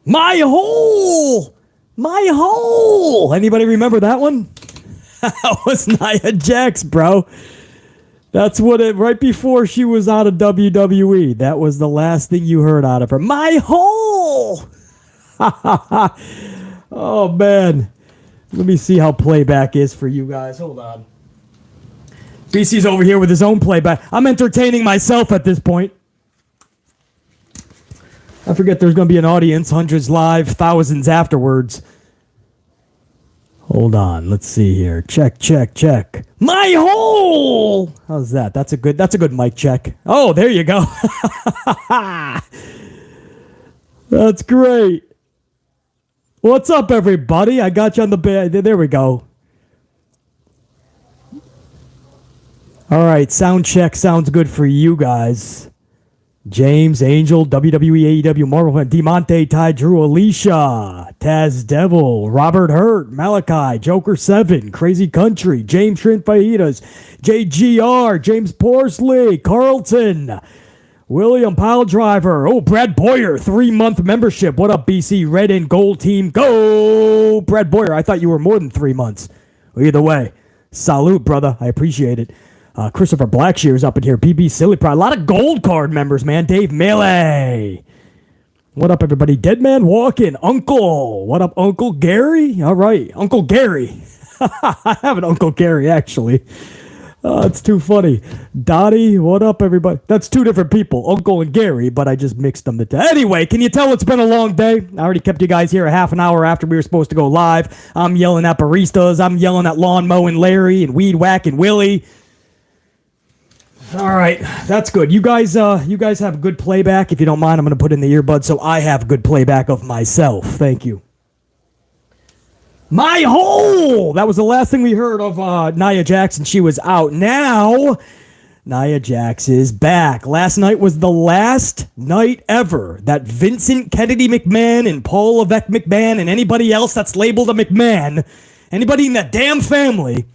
My hole! My hole! Anybody remember that one? That was Nia Jax, bro. That's what it, right before she was out of WWE. That was the last thing you heard out of her. My hole! Oh, man. Let me see how playback is for you guys. Hold on. BC's over here with his own playback. I'm entertaining myself at this point. I forget there's going to be an audience, hundreds live, thousands afterwards. Hold on, let's see here. Check. My hole! How's that? That's a good mic check. Oh, there you go. That's great. What's up, everybody? I got you on the bed. There we go. All right, sound check sounds good for you guys. James, Angel, WWE, AEW, Marvel, Demonte, Ty, Drew, Alicia, Taz Devil, Robert Hurt, Malachi, Joker 7, Crazy Country, James Trent Fajitas, JGR, James Porsley, Carlton, William Pile Driver, oh, Brad Boyer, 3-month membership. What up, BC? Red and Gold Team, go! Brad Boyer, I thought you were more than 3 months. Either way, salute, brother. I appreciate it. Christopher Blackshear's up in here. PB Silly Pride. A lot of gold card members, man. Dave Melee. What up, everybody? Dead Man Walking. Uncle. What up, Uncle Gary? All right. Uncle Gary. I have an Uncle Gary, actually. It's too funny. Dottie. What up, everybody? That's two different people, Uncle and Gary, but I just mixed them. Anyway, can you tell it's been a long day? I already kept you guys here a half an hour after we were supposed to go live. I'm yelling at baristas. I'm yelling at Lawn Mowing Larry and Weed Whacking Willie. All right, that's good. You guys have good playback. If you don't mind, I'm going to put in the earbuds so I have good playback of myself. Thank you. My hole! That was the last thing we heard of Nia Jax, and she was out. Now, Nia Jax is back. Last night was the last night ever that Vincent Kennedy McMahon and Paul Levesque McMahon and anybody else that's labeled a McMahon, anybody in that damn family,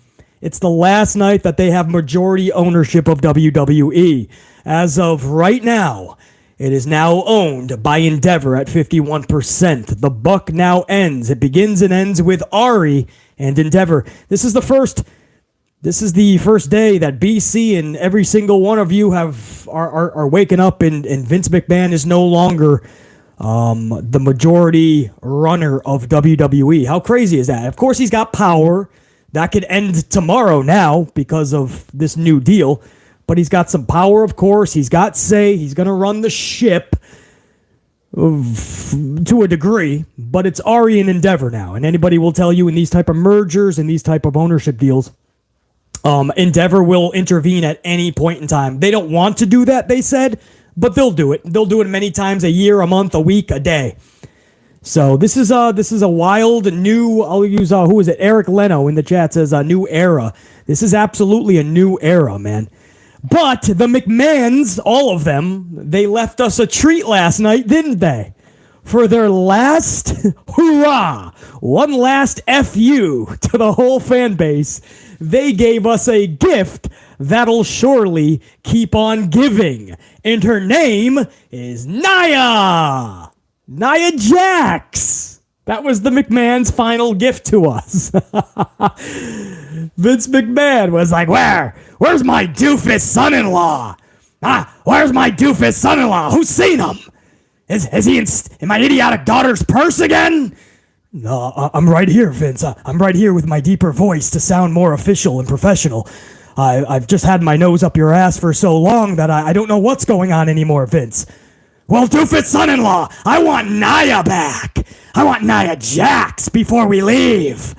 it's the last night that they have majority ownership of WWE. As of right now, it is now owned by Endeavor at 51%. The buck now ends. It begins and ends with Ari and Endeavor. This is the first day that BC and every single one of you are waking up and Vince McMahon is no longer the majority runner of WWE. How crazy is that? Of course, he's got power. That could end tomorrow now because of this new deal. But he's got some power, of course. He's got say. He's going to run the ship to a degree. But it's Ari and Endeavor now. And anybody will tell you in these type of mergers and these type of ownership deals, Endeavor will intervene at any point in time. They don't want to do that, they said, but they'll do it. They'll do it many times, a year, a month, a week, a day. So this is a wild new, I'll use, who is it? Eric Leno in the chat says a new era. This is absolutely a new era, man. But the McMahons, all of them, they left us a treat last night, didn't they? For their last hurrah, one last FU to the whole fan base, they gave us a gift that'll surely keep on giving. And her name is Naya! Nia Jax. That was the McMahon's final gift to us. Vince McMahon was like, where's my doofus son-in-law? Where's my doofus son-in-law? Who's seen him? Is he in my idiotic daughter's purse again? No, I'm right here, Vince. I'm right here with my deeper voice to sound more official and professional. I've just had my nose up your ass for so long that I don't know what's going on anymore, Vince. Well, doofus son-in-law, I want Naya back. I want Nia Jax before we leave.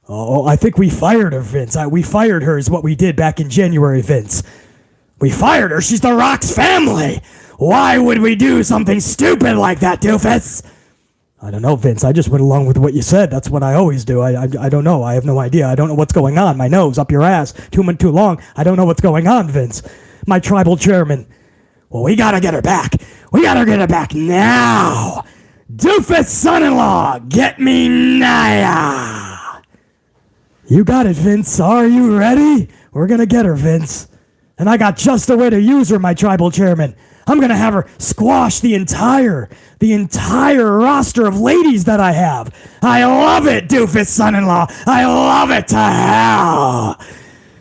Oh, I think we fired her, Vince. We fired her is what we did back in January, Vince. We fired her. She's the Rock's family. Why would we do something stupid like that, doofus? I don't know, Vince. I just went along with what you said. That's what I always do. I don't know. I have no idea. I don't know what's going on. My nose up your ass. Too long. I don't know what's going on, Vince. My tribal chairman. Well, we gotta get her back. We gotta get her back now. Doofus son-in-law, get me Naya. You got it, Vince. Are you ready? We're gonna get her, Vince. And I got just a way to use her, my tribal chairman. I'm going to have her squash the entire roster of ladies that I have. I love it, doofus son-in-law. I love it to hell.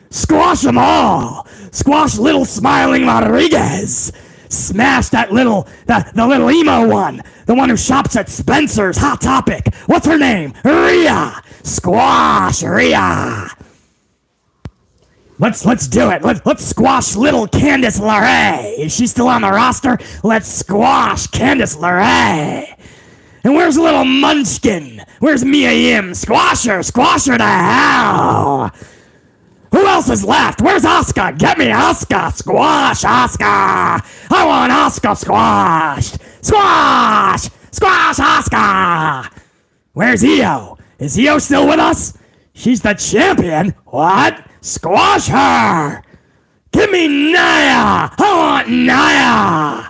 Squash them all. Squash little smiling Rodriguez. Smash the little emo one. The one who shops at Spencer's. Hot Topic. What's her name? Rhea. Squash Rhea. Let's do it. Let's squash little Candice LeRae. Is she still on the roster? Let's squash Candice LeRae. And where's little Munchkin? Where's Mia Yim? Squash her to hell. Who else is left? Where's Asuka? Get me Asuka. Squash Asuka. I want Asuka squashed. Squash Asuka. Where's Io? Is Io still with us? She's the champion. What? Squash her. Give me Naya. I want Naya.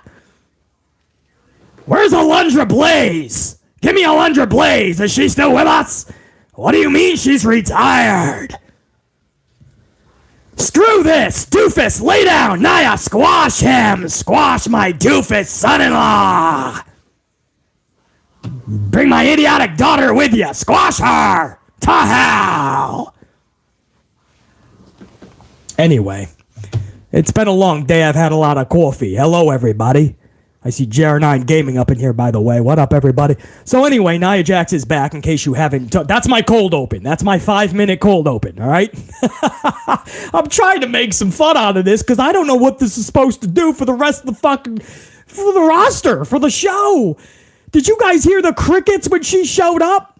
Where's Alundra Blaze? Give me Alundra Blaze. Is she still with us? What do you mean she's retired? Screw this! Doofus, lay down! Naya, squash him! Squash my doofus son-in-law! Bring my idiotic daughter with you! Squash her! To hell! Anyway, it's been a long day. I've had a lot of coffee. Hello, everybody. I see JR9 Gaming up in here, by the way. What up, everybody? So anyway, Nia Jax is back, in case you haven't... That's my cold open. That's my 5-minute cold open, all right? I'm trying to make some fun out of this, because I don't know what this is supposed to do for the rest of the for the roster, for the show. Did you guys hear the crickets when she showed up?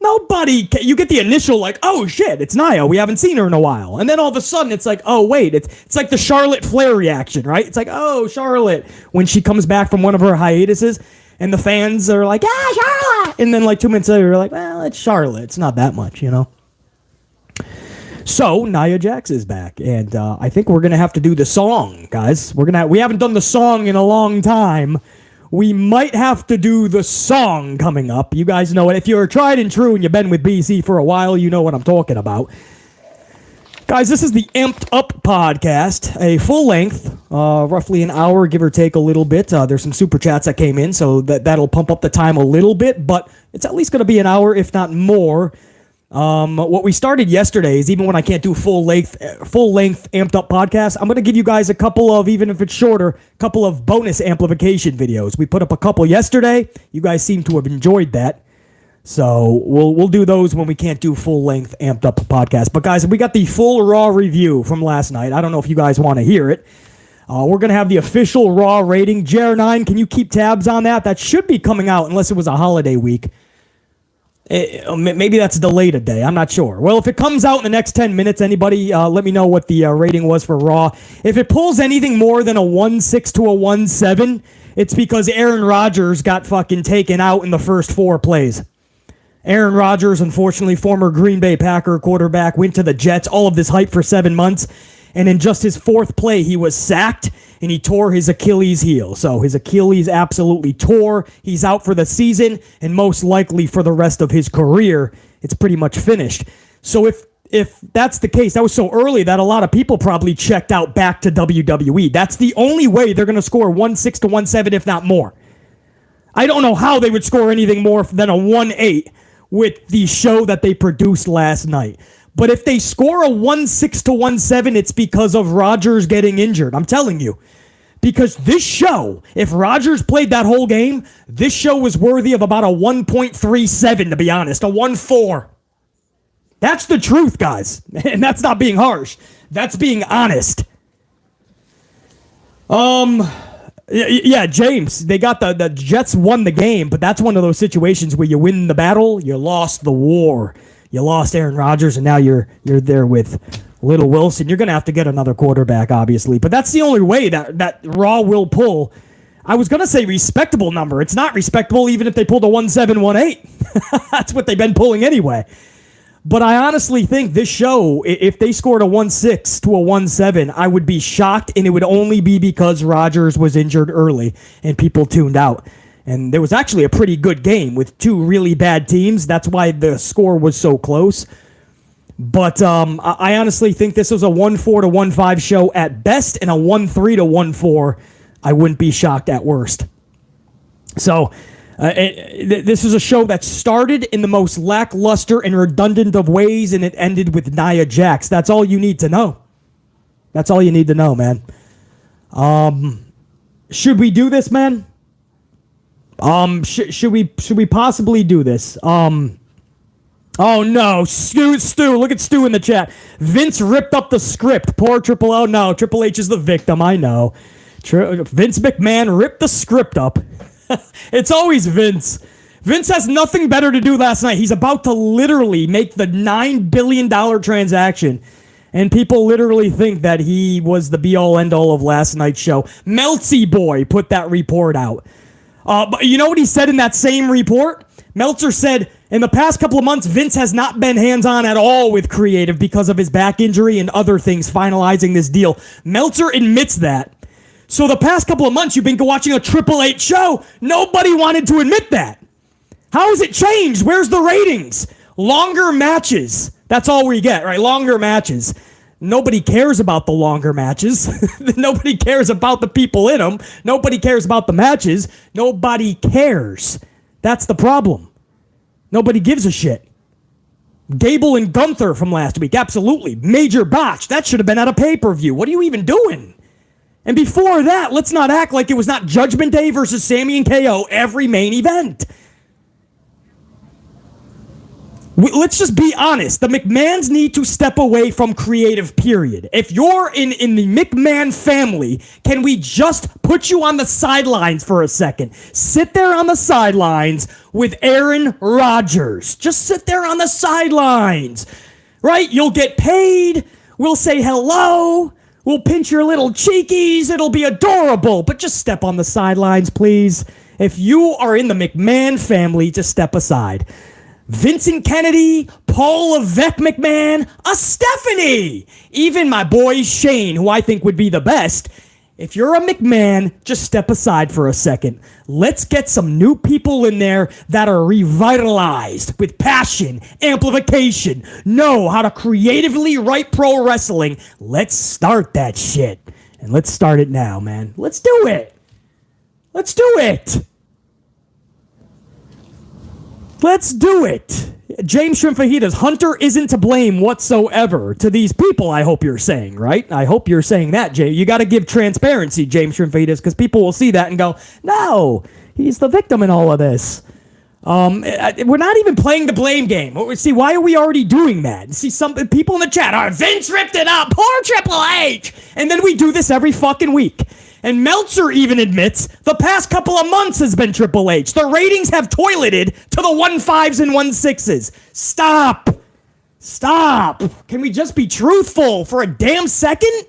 Nobody... You get the initial, like, oh, shit, it's Naya. We haven't seen her in a while. And then all of a sudden, it's like, oh, wait. It's like the Charlotte Flair reaction, right? It's like, oh, Charlotte. When she comes back from one of her hiatuses, and the fans are like, Charlotte! And then, like, 2 minutes later, you're like, well, it's Charlotte. It's not that much, you know? So, Nia Jax is back. And I think we're going to have to do the song, guys. We haven't done the song in a long time. We might have to do the song coming up. You guys know it. If you're tried and true and you've been with BC for a while, you know what I'm talking about. Guys, this is the Amped Up podcast, a full length, roughly an hour, give or take a little bit. There's some super chats that came in, so that'll pump up the time a little bit, but it's at least going to be an hour, if not more. What we started yesterday is, even when I can't do full length Amped Up podcast, I'm going to give you guys a couple of, even if it's shorter, couple of bonus amplification videos. We put up a couple yesterday. You guys seem to have enjoyed that. So we'll do those when we can't do full length Amped Up podcast. But guys, we got the full Raw review from last night. I don't know if you guys want to hear it. We're going to have the official Raw rating. JR9, can you keep tabs on that? That should be coming out unless it was a holiday week. Maybe that's delayed a day. I'm not sure. Well, if it comes out in the next 10 minutes, anybody let me know what the rating was for Raw. If it pulls anything more than a 1.6 to a 1.7, it's because Aaron Rodgers got fucking taken out in the first 4 plays. Aaron Rodgers, unfortunately, former Green Bay Packer quarterback, went to the Jets, all of this hype for 7 months, and in just his 4th play, he was sacked, and he tore his Achilles heel. So his Achilles absolutely tore. He's out for the season, and most likely for the rest of his career. It's pretty much finished. So if that's the case, that was so early that a lot of people probably checked out back to WWE. That's the only way they're going to score 1.6 to 1.7, if not more. I don't know how they would score anything more than a 1.8 with the show that they produced last night. But if they score a 1.6 to 1.7, it's because of Rodgers getting injured. I'm telling you. Because this show, if Rodgers played that whole game, this show was worthy of about a 1.37, to be honest. A 1.4. That's the truth, guys. And that's not being harsh. That's being honest. Yeah, James, they got the Jets won the game, but that's one of those situations where you win the battle, you lost the war. You lost Aaron Rodgers, and now you're there with Little Wilson. You're going to have to get another quarterback, obviously. But that's the only way that Raw will pull. I was going to say respectable number. It's not respectable even if they pulled a 1.7, 1.8. That's what they've been pulling anyway. But I honestly think this show, if they scored a 1.6 to a 1.7, I would be shocked, and it would only be because Rodgers was injured early and people tuned out. And there was actually a pretty good game with 2 really bad teams. That's why the score was so close. But I honestly think this was a 1.4 to 1.5 show at best and a 1.3 to 1.4 I wouldn't be shocked at worst. So, this is a show that started in the most lackluster and redundant of ways, and it ended with Nia Jax. That's all you need to know. That's all you need to know, man. Should we do this, man? Should we possibly do this? Oh no, Stu, look at Stu in the chat. Vince ripped up the script. Poor Triple O. No, Triple H is the victim, I know. Vince McMahon ripped the script up. It's always Vince. Vince has nothing better to do last night. He's about to literally make the $9 billion transaction. And people literally think that he was the be-all, end-all of last night's show. Meltzy Boy put that report out. But you know what he said in that same report? Meltzer said, in the past couple of months, Vince has not been hands-on at all with creative because of his back injury and other things finalizing this deal. Meltzer admits that. So the past couple of months, you've been watching a Triple H show. Nobody wanted to admit that. How has it changed? Where's the ratings? Longer matches. That's all we get, right? Longer matches. Nobody cares about the longer matches. Nobody cares about the people in them. Nobody cares about the matches. Nobody cares. That's the problem. Nobody gives a shit. Gable and Gunther from last week, absolutely. Major botch. That should have been at a pay-per-view. What are you even doing? And before that, let's not act like it was not Judgment Day versus Sammy and KO every main event. Let's just be honest. The McMahons need to step away from creative, period. If you're in the McMahon family, can we just put you on the sidelines for a second? Sit there on the sidelines with Aaron Rodgers. Just sit there on the sidelines, right? You'll get paid. We'll say hello. We'll pinch your little cheekies. It'll be adorable. But just step on the sidelines, please. If you are in the McMahon family, just step aside. Vincent Kennedy, Paul Levesque McMahon, a Stephanie. Even my boy Shane, who I think would be the best. If you're a McMahon, just step aside for a second. Let's get some new people in there that are revitalized with passion, amplification, know how to creatively write pro wrestling. Let's start that shit. And let's start it now, man. Let's do it. Let's do it. Let's do it. James Shrimp Fajitas, Hunter isn't to blame whatsoever to these people, I hope you're saying, right? I hope you're saying that, Jay. You got to give transparency, James Shrimp Fajitas, because people will see that and go, no, he's the victim in all of this. We're not even playing the blame game. See, why are we already doing that? See, some people in the chat, Vince ripped it up, poor Triple H. And then we do this every fucking week. And Meltzer even admits the past couple of months has been Triple H. The ratings have toileted to the 1.5s and 1.6s. Stop. Stop. Can we just be truthful for a damn second?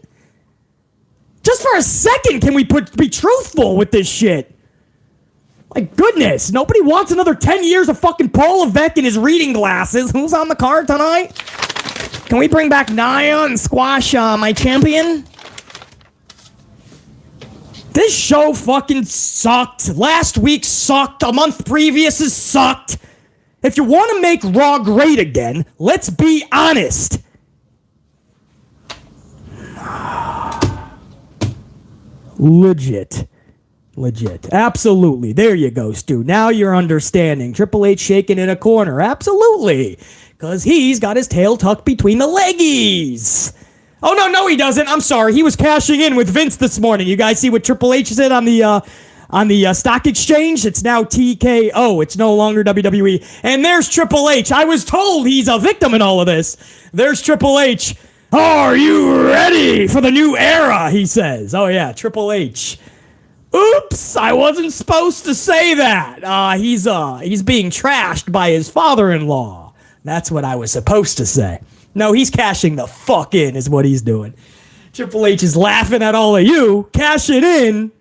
Just for a second, can we be truthful with this shit? My goodness, nobody wants another 10 years of fucking Paul Levesque in his reading glasses. Who's on the card tonight? Can we bring back Naya and squash my champion? This show fucking sucked. Last week sucked. A month previous has sucked. If you want to make Raw great again, let's be honest. Legit. Absolutely. There you go, Stu. Now you're understanding. Triple H shaking in a corner. Absolutely. Because he's got his tail tucked between the leggies. Oh, no, he doesn't. I'm sorry. He was cashing in with Vince this morning. You guys see what Triple H said on the stock exchange? It's now TKO. It's no longer WWE. And there's Triple H. I was told he's a victim in all of this. There's Triple H. Are you ready for the new era? He says. Oh, yeah, Triple H. Oops, I wasn't supposed to say that. He's being trashed by his father-in-law. That's what I was supposed to say. No, he's cashing the fuck in is what he's doing. Triple H is laughing at all of you, cashing in,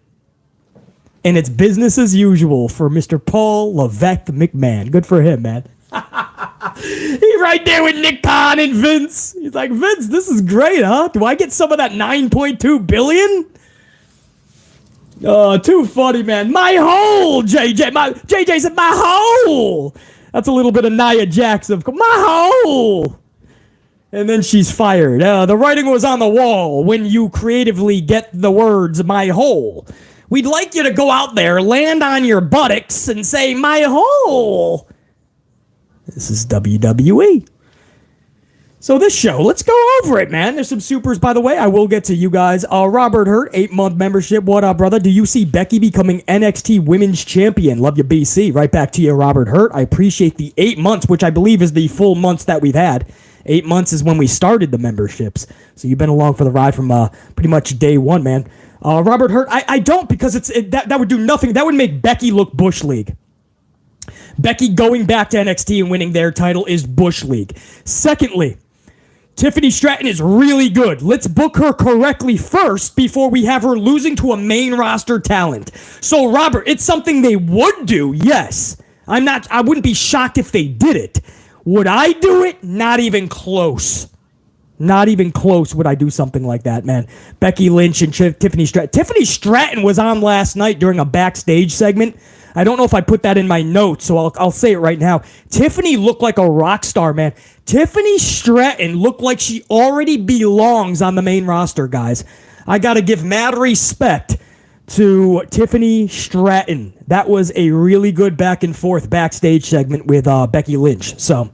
and it's business as usual for Mr. Paul Levesque McMahon. Good for him, man. He's right there with Nick Khan and Vince. He's like, Vince, this is great, huh? Do I get some of that $9.2 billion? Oh, too funny, man. My hole, JJ. JJ said, my hole. That's a little bit of Nia Jax of my hole. And then she's fired. The writing was on the wall when you creatively get the words, my hole. We'd like you to go out there, land on your buttocks, and say, my hole. This is WWE. So this show, let's go over it, man. There's some supers, by the way. I will get to you guys. Robert Hurt, 8-month membership. What up, brother? Do you see Becky becoming NXT Women's Champion? Love you, BC. Right back to you, Robert Hurt. I appreciate the 8 months, which I believe is the full months that we've had. 8 months is when we started the memberships. So you've been along for the ride from pretty much day one, man. Robert Hurt, I don't, because that would do nothing. That would make Becky look Bush League. Becky going back to NXT and winning their title is Bush League. Secondly, Tiffany Stratton is really good. Let's book her correctly first before we have her losing to a main roster talent. So, Robert, it's something they would do, yes. I wouldn't be shocked if they did it. Would I do it? Not even close. Not even close would I do something like that, man. Becky Lynch and Tiffany Stratton. Tiffany Stratton was on last night during a backstage segment. I don't know if I put that in my notes, so I'll say it right now. Tiffany looked like a rock star, man. Tiffany Stratton looked like she already belongs on the main roster, guys. I got to give mad respect to Tiffany Stratton. That was a really good back and forth backstage segment with Becky Lynch. So,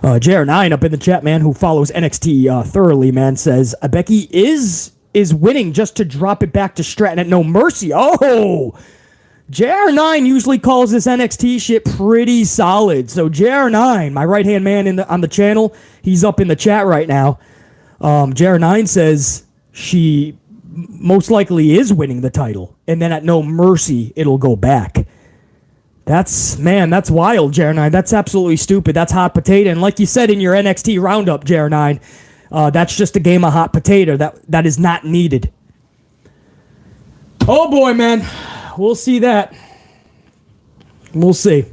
JR9 up in the chat, man, who follows NXT thoroughly, man, says Becky is winning just to drop it back to Stratton at No Mercy. Oh, JR9 usually calls this NXT shit pretty solid. So JR9, my right-hand man on the channel, he's up in the chat right now. JR9 says she most likely is winning the title. And then at No Mercy, it'll go back. That's wild, JR9. That's absolutely stupid. That's hot potato. And like you said in your NXT roundup, JR9, that's just a game of hot potato. That is not needed. Oh boy, man. We'll see that. We'll see.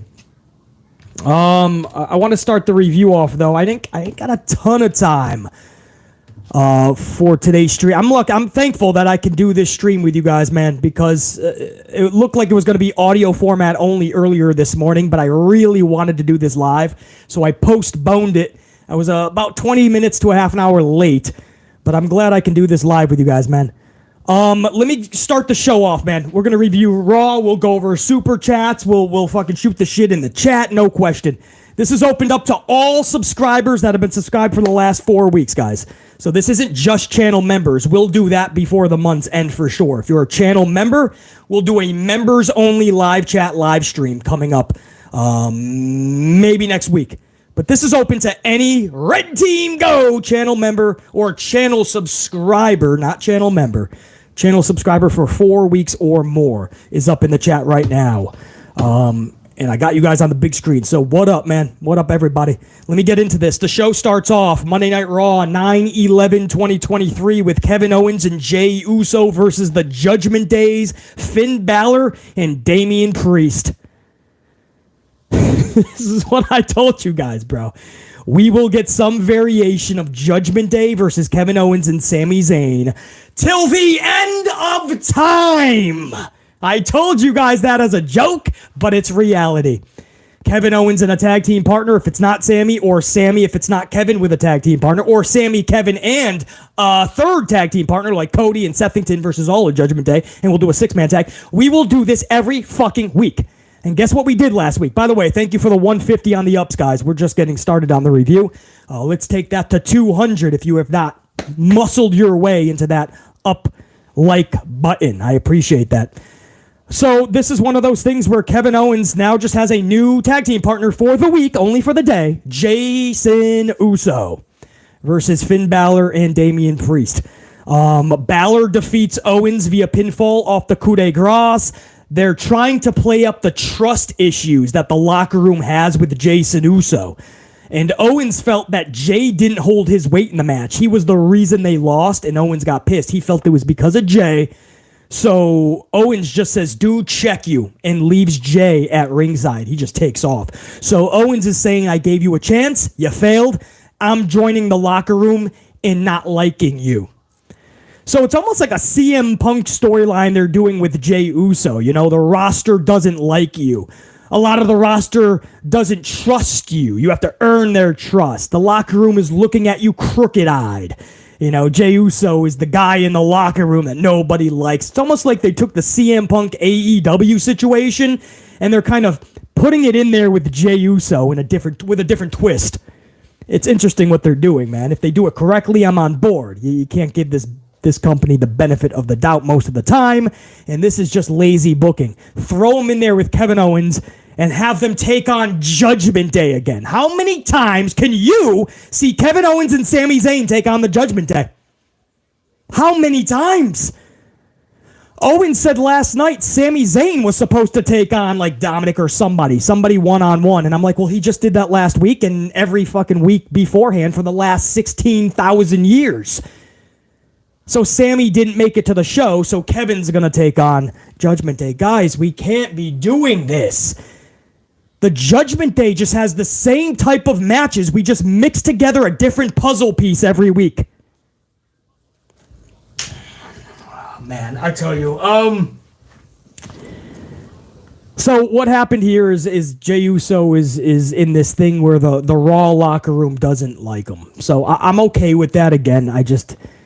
I want to start the review off, though. I ain't got a ton of time for today's stream. I'm thankful that I can do this stream with you guys, man, because it looked like it was going to be audio format only earlier this morning, but I really wanted to do this live, so I postponed it. I was about 20 minutes to a half an hour late, but I'm glad I can do this live with you guys, man. Let me start the show off, man. We're going to review Raw. We'll go over super chats. We'll fucking shoot the shit in the chat. No question. This is opened up to all subscribers that have been subscribed for the last 4 weeks, guys. So this isn't just channel members. We'll do that before the month's end for sure. If you're a channel member, we'll do a members only live chat live stream coming up maybe next week. But this is open to any Red Team Go channel member or channel subscriber, not channel member. Channel subscriber for 4 weeks or more is up in the chat right now. And I got you guys on the big screen. So what up, man? What up, everybody? Let me get into this. The show starts off Monday Night Raw 9/11/2023 with Kevin Owens and Jey Uso versus the Judgment Days, Finn Balor, and Damian Priest. This is what I told you guys, bro. We will get some variation of Judgment Day versus Kevin Owens and Sami Zayn till the end of time. I told you guys that as a joke, but it's reality. Kevin Owens and a tag team partner if it's not Sami, or Sami if it's not Kevin with a tag team partner, or Sami, Kevin, and a third tag team partner like Cody and Sethington versus all of Judgment Day, and we'll do a 6-man tag. We will do this every fucking week. And guess what we did last week? By the way, thank you for the 150 on the ups, guys. We're just getting started on the review. Let's take that to 200 if you have not muscled your way into that up like button. I appreciate that. So this is one of those things where Kevin Owens now just has a new tag team partner for the week, only for the day, Jason Uso versus Finn Balor and Damian Priest. Balor defeats Owens via pinfall off the coup de grace. They're trying to play up the trust issues that the locker room has with Jason Uso. And Owens felt that Jey didn't hold his weight in the match. He was the reason they lost, and Owens got pissed. He felt it was because of Jey. So Owens just says, dude, check you, and leaves Jey at ringside. He just takes off. So Owens is saying, I gave you a chance. You failed. I'm joining the locker room and not liking you. So it's almost like a CM Punk storyline they're doing with Jey Uso. You know, the roster doesn't like you. A lot of the roster doesn't trust you. You have to earn their trust. The locker room is looking at you crooked-eyed. Jey Uso is the guy in the locker room that nobody likes. It's almost like they took the CM Punk AEW situation and they're kind of putting it in there with Jey Uso with a different twist. It's interesting what they're doing, man. If they do it correctly, I'm on board. You can't give this company the benefit of the doubt most of the time, and this is just lazy booking. Throw them in there with Kevin Owens and have them take on Judgment Day again. How many times can you see Kevin Owens and Sami Zayn take on the Judgment Day? How many times? Owens said last night Sami Zayn was supposed to take on like Dominic or somebody one-on-one. And I'm like, well, he just did that last week and every fucking week beforehand for the last 16,000 years. So Sami didn't make it to the show, so Kevin's going to take on Judgment Day. Guys, we can't be doing this. The Judgment Day just has the same type of matches. We just mix together a different puzzle piece every week. Oh, man, I tell you. So what happened here is Jey Uso is in this thing where the Raw locker room doesn't like him. So I'm okay with that again.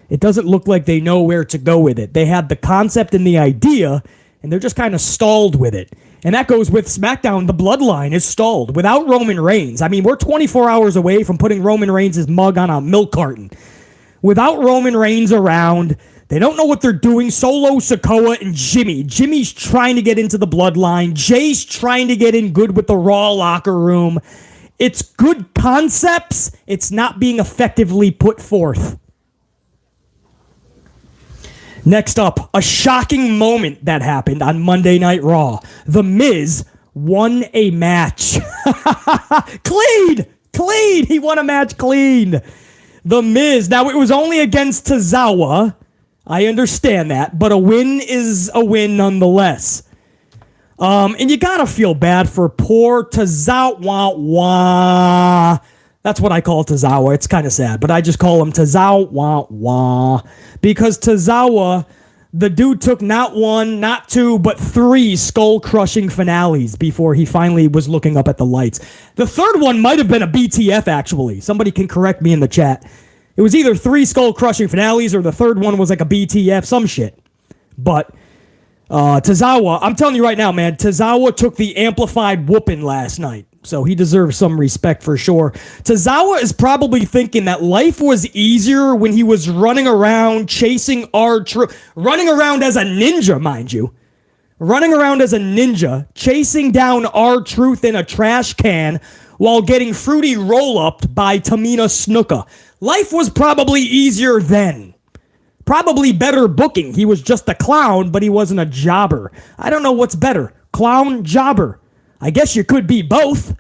It doesn't look like they know where to go with it. They had the concept and the idea, and they're just kind of stalled with it. And that goes with SmackDown. The bloodline is stalled without Roman Reigns. I mean, we're 24 hours away from putting Roman Reigns' mug on a milk carton. Without Roman Reigns around, they don't know what they're doing. Solo, Sikoa, and Jimmy. Jimmy's trying to get into the bloodline. Jay's trying to get in good with the Raw locker room. It's good concepts. It's not being effectively put forth. Next up, a shocking moment that happened on Monday Night Raw. The Miz won a match. Clean! He won a match clean. The Miz. Now, it was only against Tozawa. I understand that, but a win is a win nonetheless. And you gotta feel bad for poor Tozawa. That's what I call Tozawa. It's kind of sad, but I just call him Tozawa. Because Tozawa, the dude took not one, not two, but three skull-crushing finales before he finally was looking up at the lights. The third one might have been a BTF, actually. Somebody can correct me in the chat. It was either three skull-crushing finales or the third one was like a BTF, some shit. But Tozawa, I'm telling you right now, man, Tozawa took the amplified whooping last night. So he deserves some respect for sure. Tozawa is probably thinking that life was easier when he was running around chasing R-Truth. Running around as a ninja, mind you. Running around as a ninja, chasing down R-Truth in a trash can while getting fruity roll-upped by Tamina Snuka. Life was probably easier then. Probably better booking. He was just a clown, but he wasn't a jobber. I don't know what's better. Clown, jobber. I guess you could be both.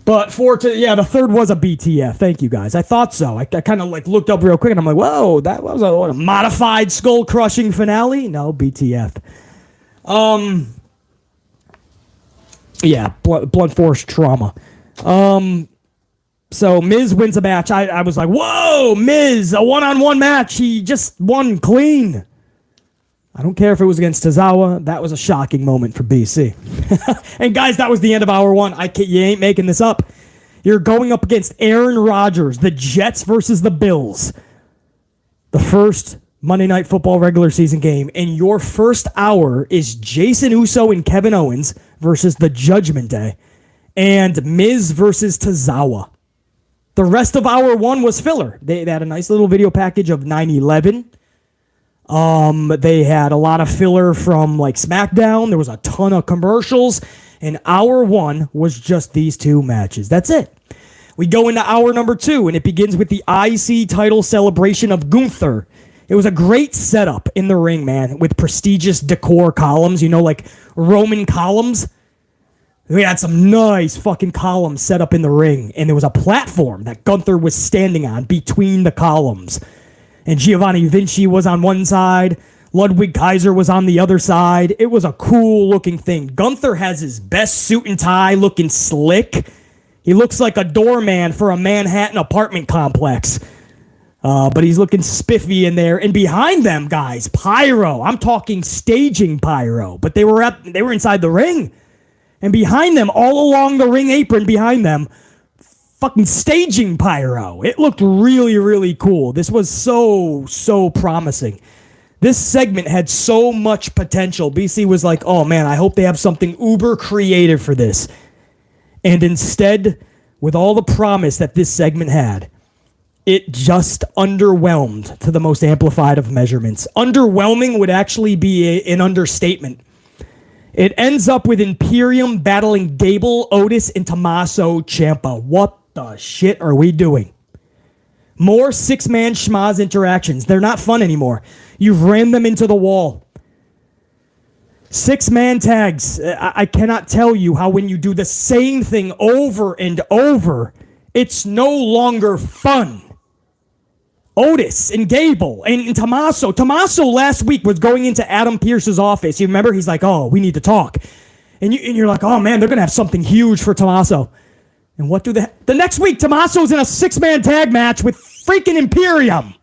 But the third was a BTF. Thank you, guys. I thought so. I kind of like looked up real quick, and I'm like, whoa, that was a modified skull-crushing finale? No, BTF. Yeah, blunt force trauma. So Miz wins a match. I was like, whoa, Miz, a one-on-one match. He just won clean. I don't care if it was against Tozawa. That was a shocking moment for BC. And guys, that was the end of hour one. You ain't making this up. You're going up against Aaron Rodgers, the Jets versus the Bills. The first Monday Night Football regular season game. And your first hour is Jason Uso and Kevin Owens versus the Judgment Day. And Miz versus Tozawa. The rest of hour one was filler. They had a nice little video package of 9/11. They had a lot of filler from like SmackDown. There was a ton of commercials. And hour one was just these two matches. That's it. We go into hour number two, and it begins with the IC title celebration of Gunther. It was a great setup in the ring, man, with prestigious decor columns, like Roman columns. We had some nice fucking columns set up in the ring, and there was a platform that Gunther was standing on between the columns. And Giovanni Vinci was on one side. Ludwig Kaiser was on the other side. It was a cool looking thing. Gunther has his best suit and tie looking slick. He looks like a doorman for a Manhattan apartment complex. But he's looking spiffy in there. And behind them, guys, pyro. I'm talking staging pyro. But they were inside the ring. And behind them, all along the ring apron behind them, fucking staging pyro. It looked really, really cool. This was so promising. This segment had so much potential. BC was like, oh man, I hope they have something uber creative for this. And instead, with all the promise that this segment had, it just underwhelmed to the most amplified of measurements. Underwhelming would actually be an understatement. It ends up with Imperium battling Gable, Otis, and Tommaso Ciampa. What the shit are we doing? More six-man schmaz interactions. They're not fun anymore. You've ran them into the wall. Six-man tags. I cannot tell you how when you do the same thing over and over, it's no longer fun. Otis and Gable and Tommaso. Tommaso last week was going into Adam Pearce's office. You remember? He's like, oh, we need to talk. And you're like, oh man, they're going to have something huge for Tommaso. And what do they... The next week, Tommaso's in a six-man tag match with freaking Imperium.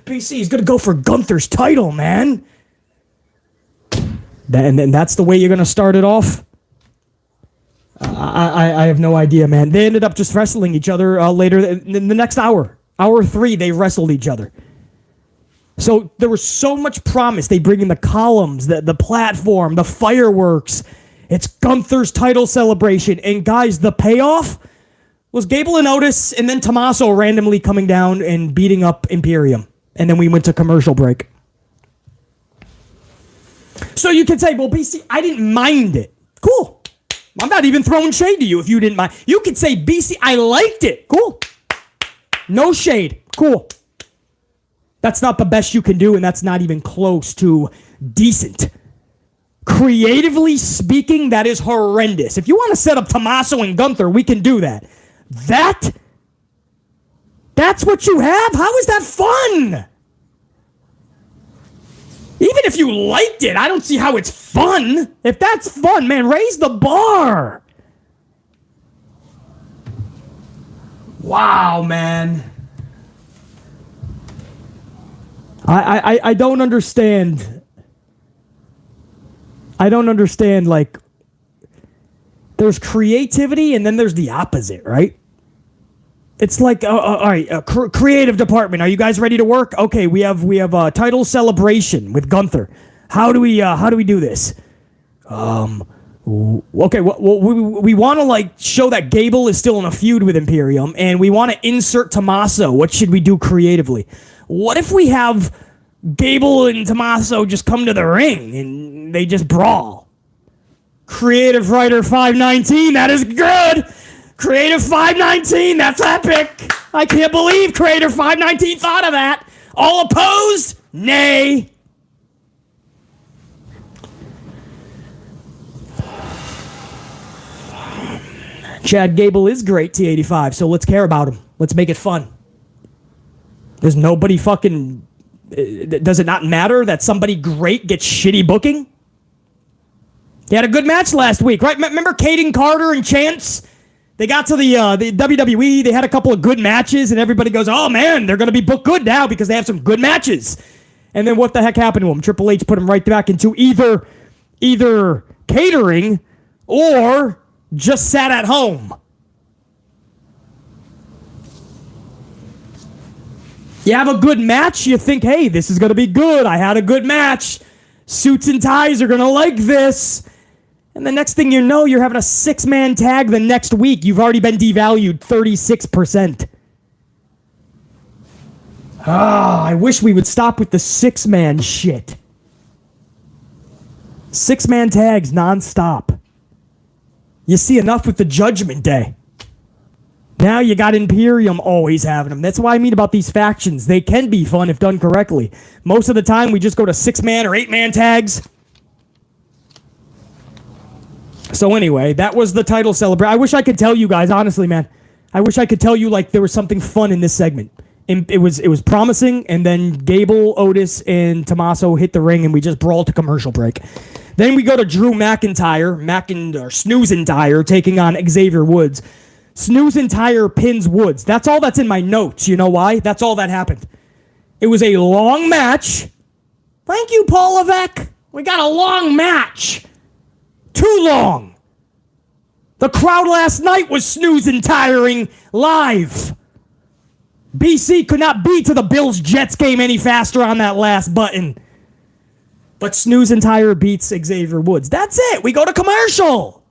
BC's going to go for Gunther's title, man. And that's the way you're going to start it off? I have no idea, man. They ended up just wrestling each other later in the next hour. Hour 3, they wrestled each other. So there was so much promise. They bring in the columns, the platform, the fireworks. It's Gunther's title celebration. And guys, the payoff was Gable and Otis and then Tommaso randomly coming down and beating up Imperium. And then we went to commercial break. So you could say, well, BC, I didn't mind it. Cool. I'm not even throwing shade to you if you didn't mind. You could say, BC, I liked it. Cool. No shade. Cool. That's not the best you can do, and that's not even close to decent. Creatively speaking, that is horrendous. If you want to set up Tommaso and Gunther, we can do that. That's what you have? How is that fun? Even if you liked it, I don't see how it's fun. If that's fun, man, raise the bar. Wow, man. I don't understand. I don't understand, like, there's creativity and then there's the opposite, right? It's like, all right, creative department. Are you guys ready to work? Okay, we have a title celebration with Gunther. How do we do this? Okay, well, we want to like show that Gable is still in a feud with Imperium, and we want to insert Tommaso. What should we do creatively? What if we have Gable and Tommaso just come to the ring and they just brawl? Creative Writer 519, that is good. Creative 519, that's epic. I can't believe Creative 519 thought of that. All opposed? Nay. Chad Gable is great, T85, so let's care about him. Let's make it fun. There's nobody fucking... Does it not matter that somebody great gets shitty booking? They had a good match last week, right? Remember Caden Carter and Chance? They got to the WWE. They had a couple of good matches, and everybody goes, oh, man, they're going to be booked good now because they have some good matches. And then what the heck happened to them? Triple H put them right back into either catering or just sat at home. You have a good match, you think, hey, this is going to be good. I had a good match. Suits and ties are going to like this. And the next thing you know, you're having a six-man tag the next week. You've already been devalued 36%. I wish we would stop with the six-man shit. Six-man tags nonstop. You see enough with the Judgment Day. Now you got Imperium always having them. That's what I mean about these factions. They can be fun if done correctly. Most of the time, we just go to six-man or eight-man tags. So anyway, that was the title celebration. I wish I could tell you guys, honestly, man. I wish I could tell you like there was something fun in this segment. It was promising, and then Gable, Otis, and Tommaso hit the ring, and we just brawled to commercial break. Then we go to Drew Snooze-entire, taking on Xavier Woods. Snooze-entire pins Woods. That's all that's in my notes. You know why? That's all that happened. It was a long match. Thank you, Paul Levesque. We got a long match. Too long. The crowd last night was snoozing tiring live. BC could not beat to the Bills-Jets game any faster on that last button. But snooze and tire beats Xavier Woods. That's it. We go to commercial.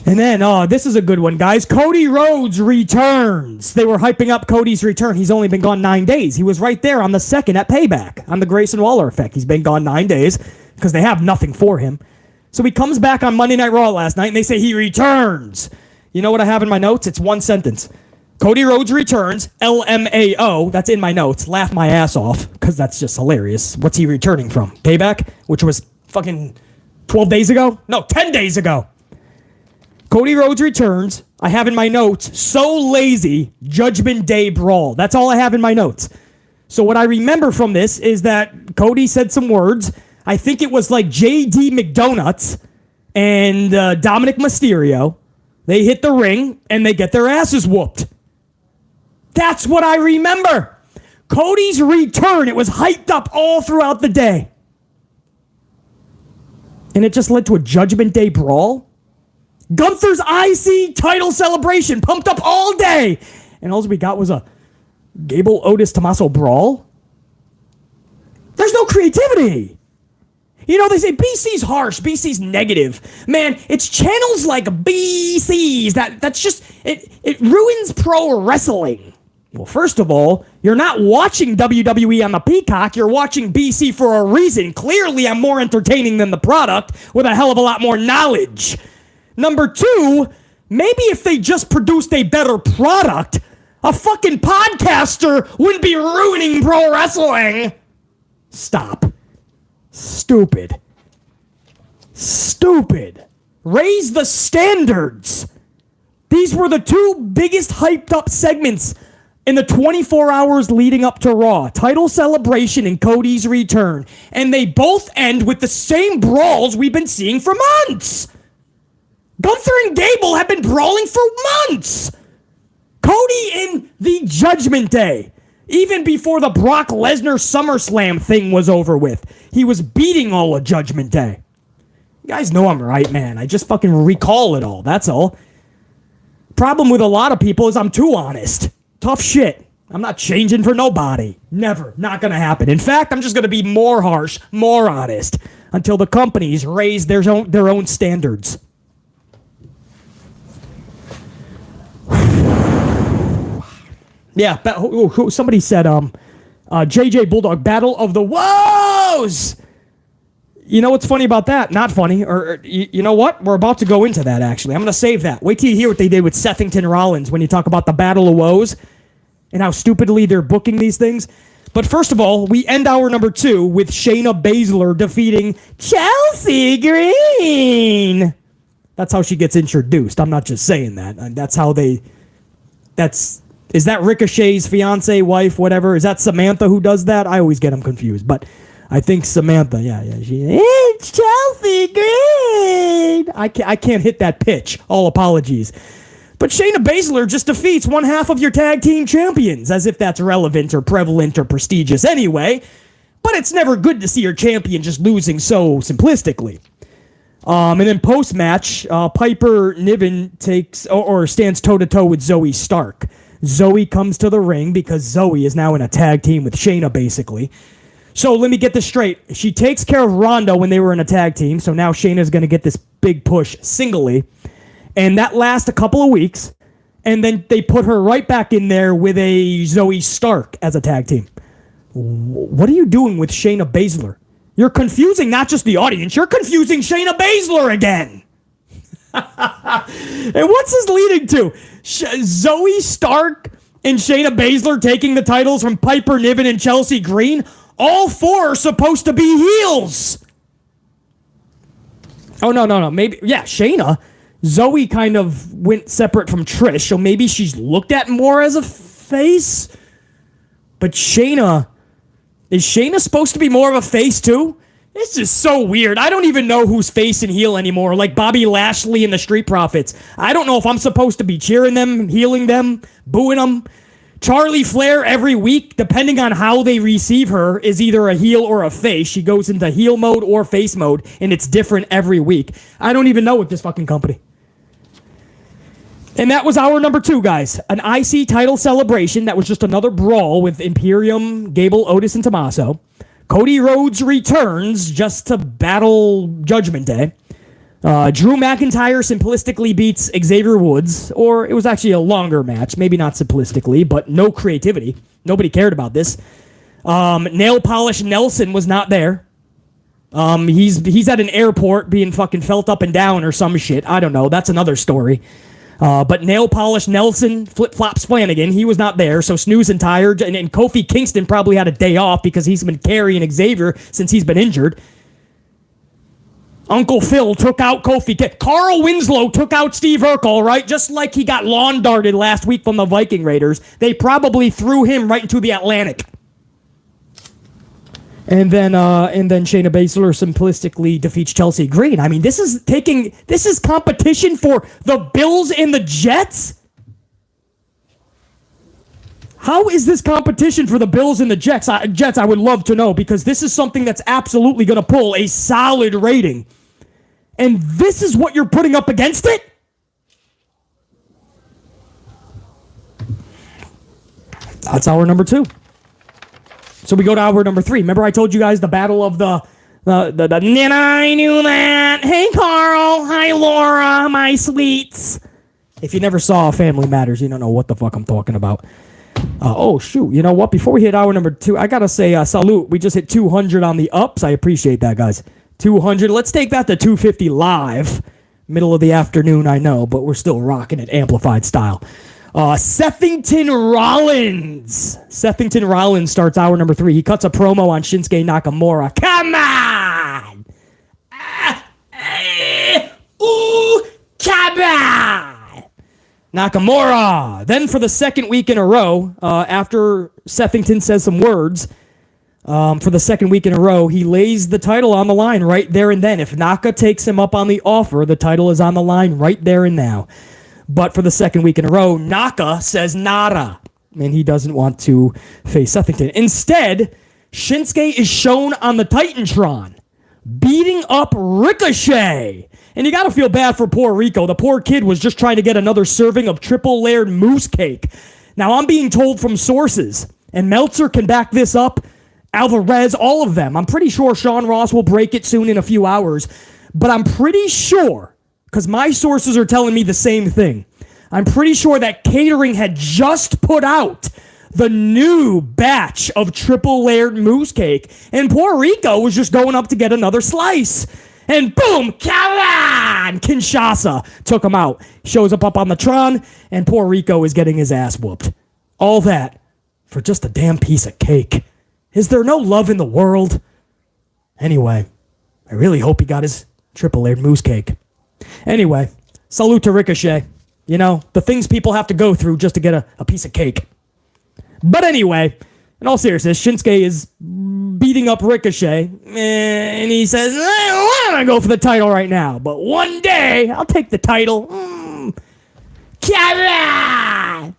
And then, this is a good one, guys. Cody Rhodes returns. They were hyping up Cody's return. He's only been gone 9 days. He was right there on the 2nd at Payback, on the Grayson Waller effect. He's been gone 9 days because they have nothing for him. So he comes back on Monday Night Raw last night, and they say he returns. You know what I have in my notes? It's one sentence. Cody Rhodes returns, LMAO. That's in my notes. Laugh my ass off, because that's just hilarious. What's he returning from? Payback? Which was fucking 12 days ago? No, 10 days ago. Cody Rhodes returns. I have in my notes, so lazy, Judgment Day brawl. That's all I have in my notes. So what I remember from this is that Cody said some words. I think it was like J.D. McDonuts and Dominic Mysterio. They hit the ring, and they get their asses whooped. That's what I remember. Cody's return, it was hyped up all throughout the day. And it just led to a Judgment Day brawl. Gunther's IC title celebration pumped up all day. And all we got was a Gable Otis Tommaso brawl. There's no creativity. You know, they say BC's harsh, BC's negative. Man, it's channels like BC's that's just, it ruins pro wrestling. Well, first of all, you're not watching WWE on the Peacock. You're watching BC for a reason. Clearly, I'm more entertaining than the product with a hell of a lot more knowledge. Number two, maybe if they just produced a better product, a fucking podcaster wouldn't be ruining pro wrestling. Stop. Stupid. Raise the standards. These were the two biggest hyped up segments in the 24 hours leading up to Raw. Title celebration and Cody's return. And they both end with the same brawls we've been seeing for months. Gunther and Gable have been brawling for months. Cody in the Judgment Day. Even before the Brock Lesnar SummerSlam thing was over with. He was beating all of Judgment Day. You guys know I'm right, man. I just fucking recall it all. That's all. Problem with a lot of people is I'm too honest. Tough shit. I'm not changing for nobody. Never. Not gonna happen. In fact, I'm just gonna be more harsh, more honest, until the companies raise their own standards. Yeah, somebody said, JJ Bulldog, Battle of the Woes! You know what's funny about that? Not funny. Or you know what? We're about to go into that, actually. I'm going to save that. Wait till you hear what they did with Sethington Rollins when you talk about the Battle of Woes and how stupidly they're booking these things. But first of all, we end hour number 2 with Shayna Baszler defeating Chelsea Green. That's how she gets introduced. I'm not just saying that. That's how they... Is that Ricochet's fiance, wife, whatever? Is that Samantha who does that? I always get them confused, but I think Samantha, yeah. It's Chelsea Green. I can't hit that pitch. All apologies. But Shayna Baszler just defeats one half of your tag team champions, as if that's relevant or prevalent or prestigious anyway. But it's never good to see your champion just losing so simplistically. And then post-match, Piper Niven takes or stands toe-to-toe with Zoe Stark. Zoe comes to the ring because Zoe is now in a tag team with Shayna, basically. So let me get this straight. She takes care of Ronda when they were in a tag team, so now Shayna's going to get this big push singly. And that lasts a couple of weeks, and then they put her right back in there with a Zoe Stark as a tag team. What are you doing with Shayna Baszler? You're confusing not just the audience, you're confusing Shayna Baszler again. And what's this leading to? Zoe Stark and Shayna Baszler taking the titles from Piper Niven and Chelsea Green? All 4 are supposed to be heels. Oh, no. Maybe, yeah, Shayna. Zoe kind of went separate from Trish, so maybe she's looked at more as a face. But Shayna... Is Shayna supposed to be more of a face, too? This is so weird. I don't even know who's face and heel anymore, like Bobby Lashley and the Street Profits. I don't know if I'm supposed to be cheering them, healing them, booing them. Charlie Flair every week, depending on how they receive her, is either a heel or a face. She goes into heel mode or face mode, and it's different every week. I don't even know with this fucking company. And that was our number 2, guys. An IC title celebration. That was just another brawl with Imperium, Gable, Otis, and Tommaso. Cody Rhodes returns just to battle Judgment Day. Drew McIntyre simplistically beats Xavier Woods, or it was actually a longer match, maybe not simplistically, but no creativity. Nobody cared about this. Nail Polish Nelson was not there. He's at an airport being fucking felt up and down or some shit. I don't know. That's another story. But Nail Polish Nelson, Flip-Flops Flanagan, he was not there, so snooze and tired. And Kofi Kingston probably had a day off because he's been carrying Xavier since he's been injured. Uncle Phil took out Kofi. Carl Winslow took out Steve Urkel, right? Just like he got lawn darted last week from the Viking Raiders. They probably threw him right into the Atlantic. And then Shayna Baszler simplistically defeats Chelsea Green. I mean, this is competition for the Bills and the Jets? How is this competition for the Bills and the Jets? I would love to know, because this is something that's absolutely going to pull a solid rating. And this is what you're putting up against it? That's our number 2. So we go to our number 3. Remember I told you guys the battle of the and I knew that. Hey, Carl. Hi, Laura, my sweets. If you never saw Family Matters, you don't know what the fuck I'm talking about. Oh, shoot. You know what? Before we hit hour number 2, I got to say salute. We just hit 200 on the ups. I appreciate that, guys. 200. Let's take that to 250 live. Middle of the afternoon, I know, but we're still rocking it amplified style. Sethington Rollins. Sethington Rollins starts hour number 3. He cuts a promo on Shinsuke Nakamura. Come on! Come on! Nakamura. Then for the second week in a row, after Sethington says some words, for the second week in a row, he lays the title on the line right there and then. If Naka takes him up on the offer, the title is on the line right there and now. But for the second week in a row, Naka says nada, and he doesn't want to face Sethington. Instead, Shinsuke is shown on the Titantron, beating up Ricochet. And you got to feel bad for poor Rico. The poor kid was just trying to get another serving of triple layered moose cake. Now, I'm being told from sources, and Meltzer can back this up, Alvarez, all of them. I'm pretty sure Sean Ross will break it soon in a few hours. But I'm pretty sure, because my sources are telling me the same thing, I'm pretty sure that catering had just put out the new batch of triple layered moose cake, and poor Rico was just going up to get another slice. And boom, come on! Kinshasa took him out. Shows up on the Tron, and poor Rico is getting his ass whooped. All that for just a damn piece of cake. Is there no love in the world? Anyway, I really hope he got his triple layered moose cake. Anyway, salute to Ricochet. You know, the things people have to go through just to get a piece of cake. But anyway, in all seriousness, Shinsuke is beating up Ricochet, and he says, I don't want to go for the title right now, but one day I'll take the title. Come on!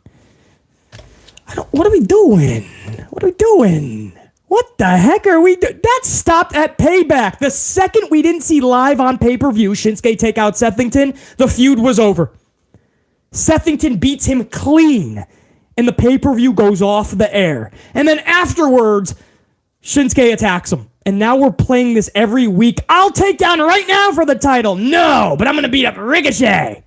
What are we doing? What are we doing? What the heck are we doing? That stopped at Payback. The second we didn't see live on pay-per-view Shinsuke take out Sethington, the feud was over. Sethington beats him clean, and the pay-per-view goes off the air. And then afterwards, Shinsuke attacks him. And now we're playing this every week. I'll take down right now for the title. No, but I'm going to beat up Ricochet.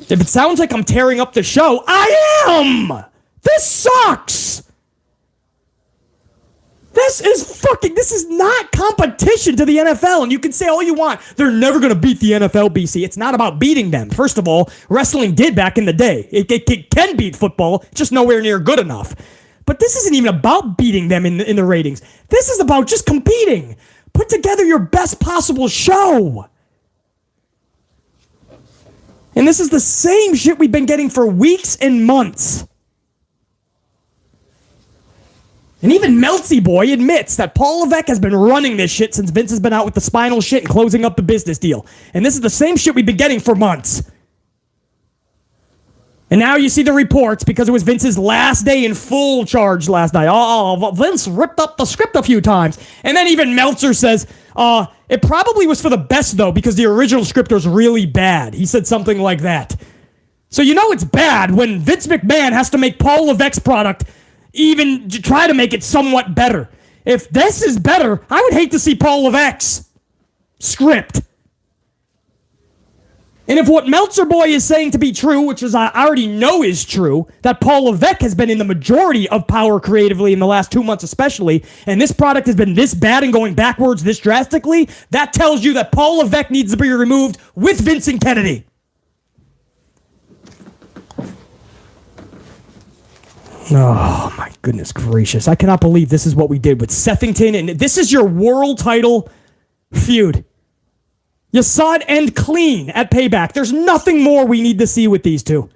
If it sounds like I'm tearing up the show, I am! This sucks! This is not competition to the NFL, and you can say all you want. They're never going to beat the NFL, BC. It's not about beating them. First of all, wrestling did back in the day. It can beat football, just nowhere near good enough. But this isn't even about beating them in the ratings. This is about just competing. Put together your best possible show. And this is the same shit we've been getting for weeks and months. And even Meltsy Boy admits that Paul Levesque has been running this shit since Vince has been out with the spinal shit and closing up the business deal. And this is the same shit we've been getting for months. And now you see the reports because it was Vince's last day in full charge last night. Oh, Vince ripped up the script a few times. And then even Meltzer says, it probably was for the best, though, because the original script was really bad. He said something like that. So you know it's bad when Vince McMahon has to make Paul Levesque's product even to try to make it somewhat better. If this is better, I would hate to see Paul Levesque's script. And if what Meltzer Boy is saying to be true, which is I already know is true, that Paul Levesque has been in the majority of power creatively in the last 2 months especially, and this product has been this bad and going backwards this drastically, that tells you that Paul Levesque needs to be removed with Vincent Kennedy. Oh, my goodness gracious. I cannot believe this is what we did with Sethington, and this is your world title feud. You saw it end clean at Payback. There's nothing more we need to see with these two.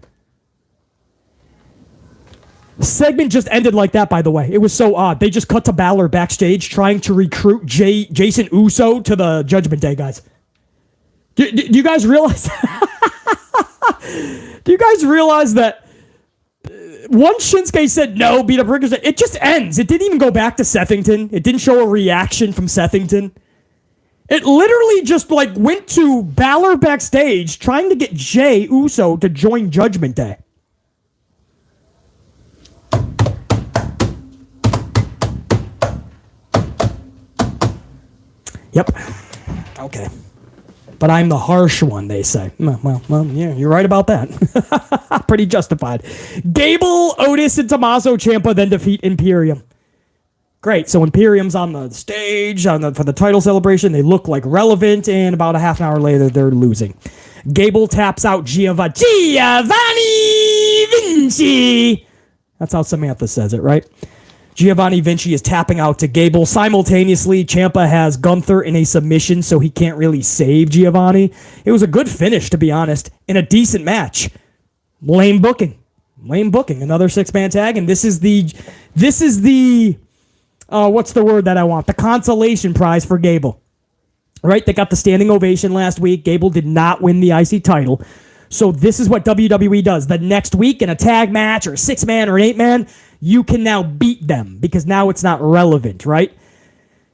Segment just ended like that, by the way. It was so odd. They just cut to Balor backstage trying to recruit Jason Uso to the Judgment Day, guys. Do you guys realize? Do you guys realize that once Shinsuke said no, beat up Ricochet, it just ends. It didn't even go back to Sethington. It didn't show a reaction from Sethington. It literally just went to Balor backstage trying to get Jey Uso to join Judgment Day. Yep. Okay. But I'm the harsh one, they say. Well, yeah, you're right about that. Pretty justified. Gable, Otis, and Tommaso Ciampa then defeat Imperium. Great. So Imperium's on the stage for the title celebration. They look relevant, and about a half an hour later, they're losing. Gable taps out Giovanni Vinci. That's how Samantha says it, right? Giovanni Vinci is tapping out to Gable. Simultaneously, Ciampa has Gunther in a submission, so he can't really save Giovanni. It was a good finish, to be honest, in a decent match. Lame booking. Another six-man tag, and this is the what's the word that I want? The consolation prize for Gable. Right? They got the standing ovation last week. Gable did not win the IC title. So this is what WWE does. The next week in a tag match or a six-man or an eight-man, you can now beat them because now it's not relevant, right?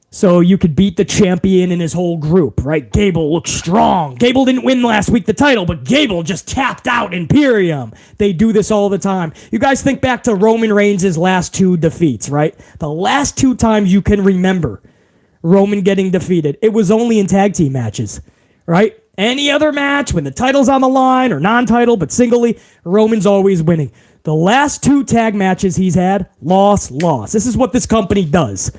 So you could beat the champion and his whole group, right? Gable looks strong. Gable didn't win last week the title, but Gable just tapped out Imperium. They do this all the time. You guys think back to Roman Reigns' last two defeats, right? The last two times you can remember Roman getting defeated, it was only in tag team matches, right? Any other match, when the title's on the line, or non-title, but singly, Roman's always winning. The last two tag matches he's had, loss. This is what this company does.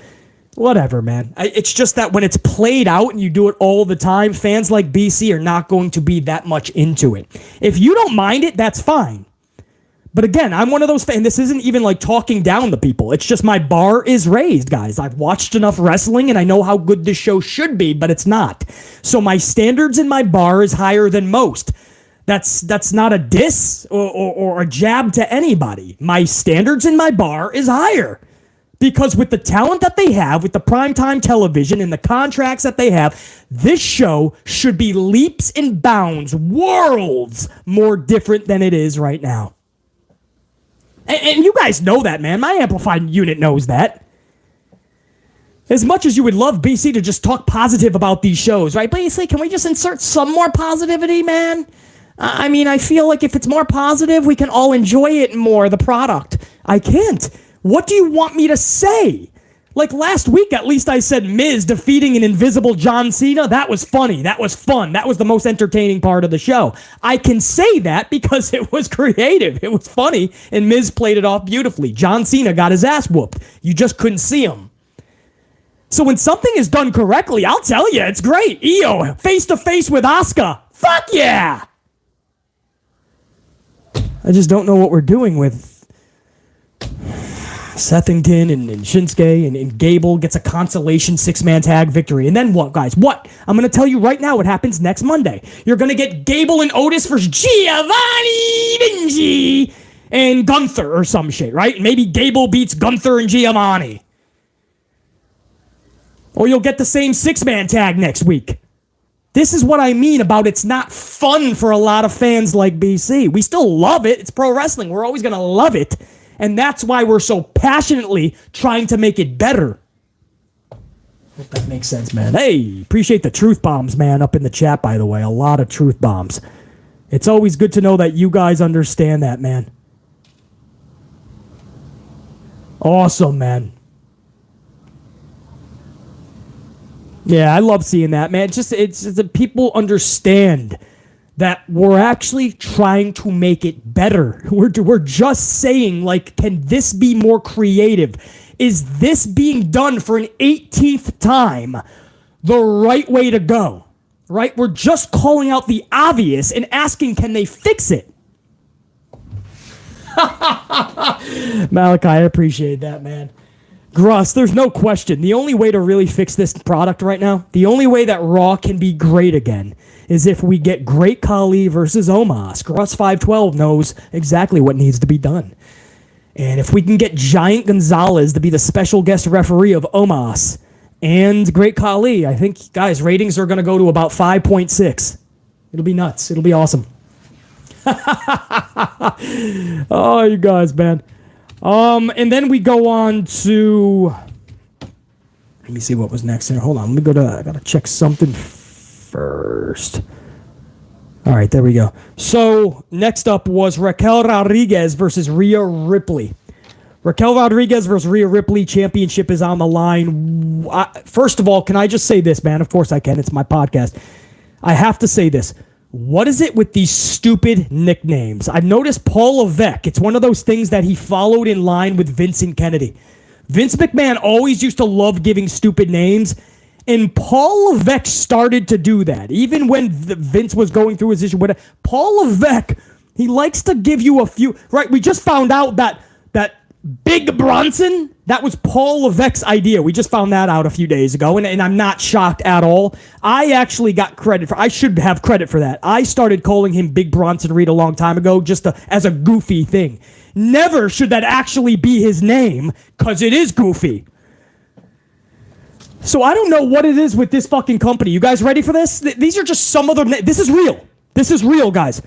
Whatever, man. It's just that when it's played out and you do it all the time, fans like BC are not going to be that much into it. If you don't mind it, that's fine. But again, I'm one of those fans. This isn't even talking down to people. It's just my bar is raised, guys. I've watched enough wrestling and I know how good this show should be, but it's not. So my standards in my bar is higher than most. That's not a diss or a jab to anybody. My standards in my bar is higher. Because with the talent that they have, with the primetime television and the contracts that they have, this show should be leaps and bounds, worlds more different than it is right now. And you guys know that, man. My amplified unit knows that. As much as you would love BC to just talk positive about these shows, right? BC, can we just insert some more positivity, man? I mean, I feel like if it's more positive, we can all enjoy it more, the product. I can't. What do you want me to say? Like last week, at least I said Miz defeating an invisible John Cena. That was funny. That was fun. That was the most entertaining part of the show. I can say that because it was creative. It was funny, and Miz played it off beautifully. John Cena got his ass whooped. You just couldn't see him. So when something is done correctly, I'll tell you, it's great. Io, face-to-face with Asuka. Fuck yeah! I just don't know what we're doing with Sethington and Shinsuke and Gable gets a consolation six-man tag victory. And then what, guys? What? I'm going to tell you right now what happens next Monday. You're going to get Gable and Otis versus Giovanni Vinci and Gunther or some shit, right? Maybe Gable beats Gunther and Giovanni. Or you'll get the same 6-man tag next week. This is what I mean about it's not fun for a lot of fans like BC. We still love it. It's pro wrestling. We're always going to love it. And that's why we're so passionately trying to make it better. Hope that makes sense, man. Hey, appreciate the truth bombs, man, up in the chat, by the way. A lot of truth bombs. It's always good to know that you guys understand that, man. Awesome, man. Yeah, I love seeing that, man. It's that people understand that we're actually trying to make it better. We're just saying, like, can this be more creative? Is this being done for an 18th time the right way to go? Right? We're just calling out the obvious and asking, can they fix it? Malachi, I appreciate that, man. Gruss, there's no question. The only way to really fix this product right now, the only way that Raw can be great again, is if we get Great Khali versus Omos. Gruss 512 knows exactly what needs to be done. And if we can get Giant Gonzalez to be the special guest referee of Omos and Great Khali, I think, guys, ratings are going to go to about 5.6. It'll be nuts. It'll be awesome. Oh, you guys, man. And then we go on to... Let me see what was next here. Hold on. Let me go to... I got to check something first. All right, there we go. So, next up was Raquel Rodriguez versus Rhea Ripley. Raquel Rodriguez versus Rhea Ripley. Championship is on the line. First of all, can I just say this, man? Of course I can. It's my podcast. I have to say this. What is it with these stupid nicknames? I've noticed Paul Levesque. It's one of those things that he followed in line with Vincent Kennedy. Vince McMahon always used to love giving stupid names, and Paul Levesque started to do that. Even when Vince was going through his issue with it, Paul Levesque, he likes to give you a few... Right, we just found out that Big Bronson, that was Paul Levesque's idea. We just found that out a few days ago, and I'm not shocked at all. I actually got credit for... I should have credit for that. I started calling him Big Bronson Reed a long time ago just as a goofy thing. Never should that actually be his name, because it is goofy. So I don't know what it is with this fucking company. You guys ready for this? These are just some of the... This is real. This is real, guys.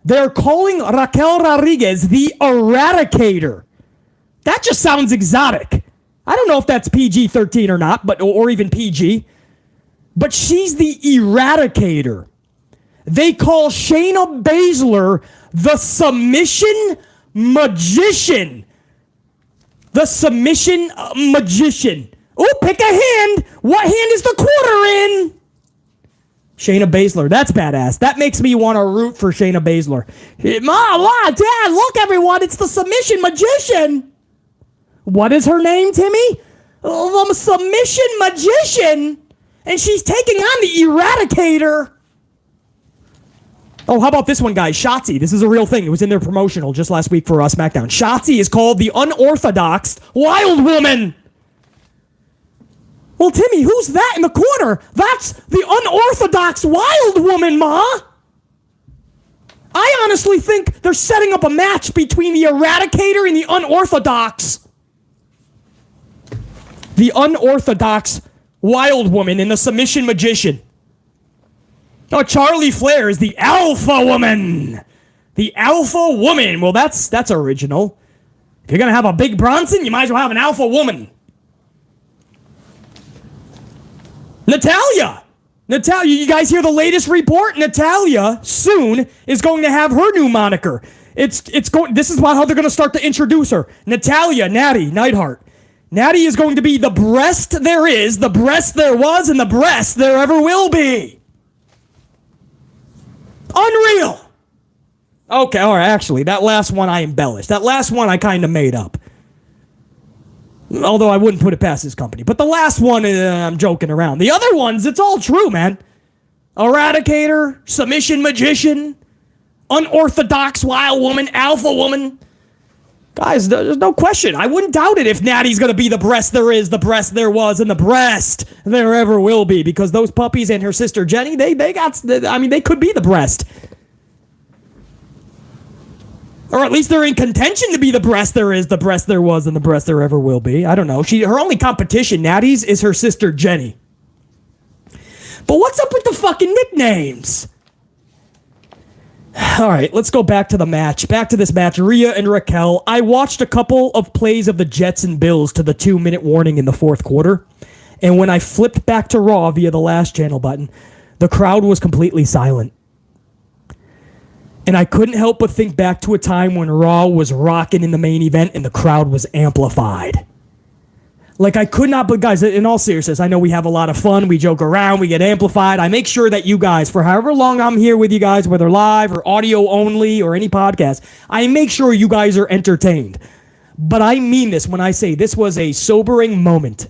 They're calling Raquel Rodriguez the Eradicator. That just sounds exotic. I don't know if that's PG-13 or not, or even PG. But she's the Eradicator. They call Shayna Baszler the Submission Magician. The Submission Magician. Oh, pick a hand. What hand is the quarter in? Shayna Baszler. That's badass. That makes me want to root for Shayna Baszler. Mom, Dad, look, everyone. It's the Submission Magician. What is her name, Timmy? The Submission Magician. And she's taking on the Eradicator. Oh, how about this one, guys? Shotzi. This is a real thing. It was in their promotional just last week for SmackDown. Shotzi is called the Unorthodox Wild Woman. Well, Timmy, who's that in the corner? That's the Unorthodox Wild Woman, Ma. I honestly think they're setting up a match between the Eradicator and the Unorthodox. The Unorthodox Wild Woman and the Submission Magician. Oh, Charlie Flair is the Alpha Woman. The Alpha Woman. Well, that's original. If you're going to have a Big Bronson, you might as well have an Alpha Woman. Natalya, you guys hear the latest report? Natalya soon is going to have her new moniker. This is how they're going to start to introduce her. Natalya, Natty, Neidhart. Natty is going to be the breast there is, the breast there was, and the breast there ever will be. Unreal. Okay, all right, actually, that last one I embellished. That last one I kind of made up. Although I wouldn't put it past this company. But the last one, I'm joking around. The other ones, it's all true, man. Eradicator, Submission Magician, Unorthodox Wild Woman, Alpha Woman. Guys, there's no question. I wouldn't doubt it if Natty's going to be the breast there is, the breast there was, and the breast there ever will be. Because those puppies and her sister Jenny, they could be the breast. Or at least they're in contention to be the breast there is, the breast there was, and the breast there ever will be. I don't know. Her only competition, Natty's, is her sister Jenny. But what's up with the fucking nicknames? All right, let's go back to the match. Back to this match, Rhea and Raquel. I watched a couple of plays of the Jets and Bills to the 2-minute warning in the fourth quarter. And when I flipped back to Raw via the last channel button, the crowd was completely silent. And I couldn't help but think back to a time when Raw was rocking in the main event and the crowd was amplified. Like, I could not, but guys, in all seriousness, I know we have a lot of fun. We joke around. We get amplified. I make sure that you guys, for however long I'm here with you guys, whether live or audio only or any podcast, I make sure you guys are entertained. But I mean this when I say this was a sobering moment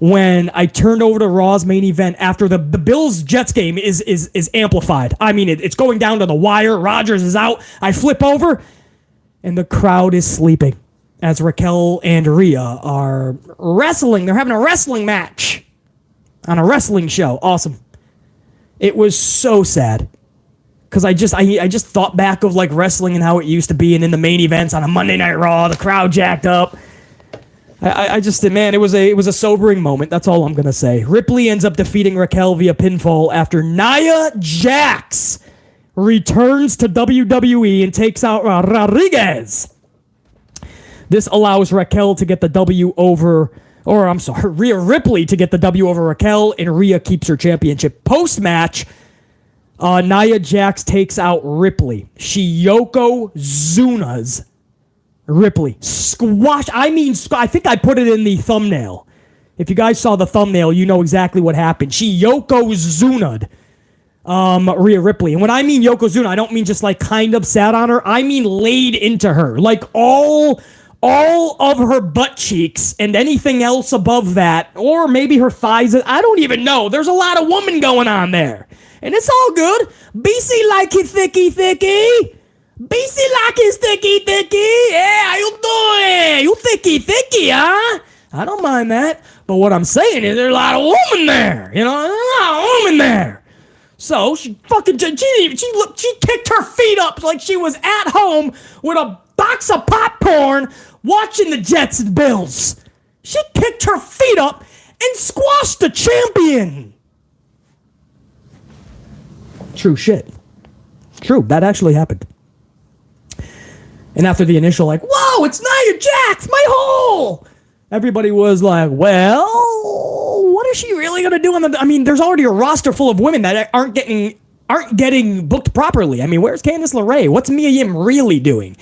when I turned over to Raw's main event after the Bills-Jets game is amplified. I mean, it's going down to the wire. Rodgers is out. I flip over, and the crowd is sleeping as Raquel and Rhea are wrestling. They're having a wrestling match on a wrestling show. Awesome. It was so sad because I just thought back of like wrestling and how it used to be, and in the main events on a Monday Night Raw, the crowd jacked up. Man, it was a sobering moment. That's all I'm gonna say. Ripley ends up defeating Raquel via pinfall after Nia Jax returns to WWE and takes out Rodriguez. This allows Raquel to get the W over, Rhea Ripley to get the W over Raquel, and Rhea keeps her championship. Post-match, Nia Jax takes out Ripley. She Yokozunas Ripley. I think I put it in the thumbnail. If you guys saw the thumbnail, you know exactly what happened. She Yokozuna'd Rhea Ripley. And when I mean Yokozuna, I don't mean just like kind of sat on her. I mean laid into her. Like all of her butt cheeks and anything else above that, or maybe her thighs. I don't even know. There's a lot of woman going on there. And it's all good. BC like it thicky. BC like his thicky. Yeah, how you doing? You thicky, huh? I don't mind that. But what I'm saying is there's a lot of woman there. You know, there's a lot of woman there. So she kicked her feet up like she was at home with a box of popcorn watching the Jets and Bills. She kicked her feet up and squashed the champion. True shit. True, that actually happened. And after the initial like, whoa, it's Nia Jax, my hole! Everybody was like, well, what is she really going to do? There's already a roster full of women that aren't getting booked properly. I mean, where's Candice LeRae? What's Mia Yim really doing?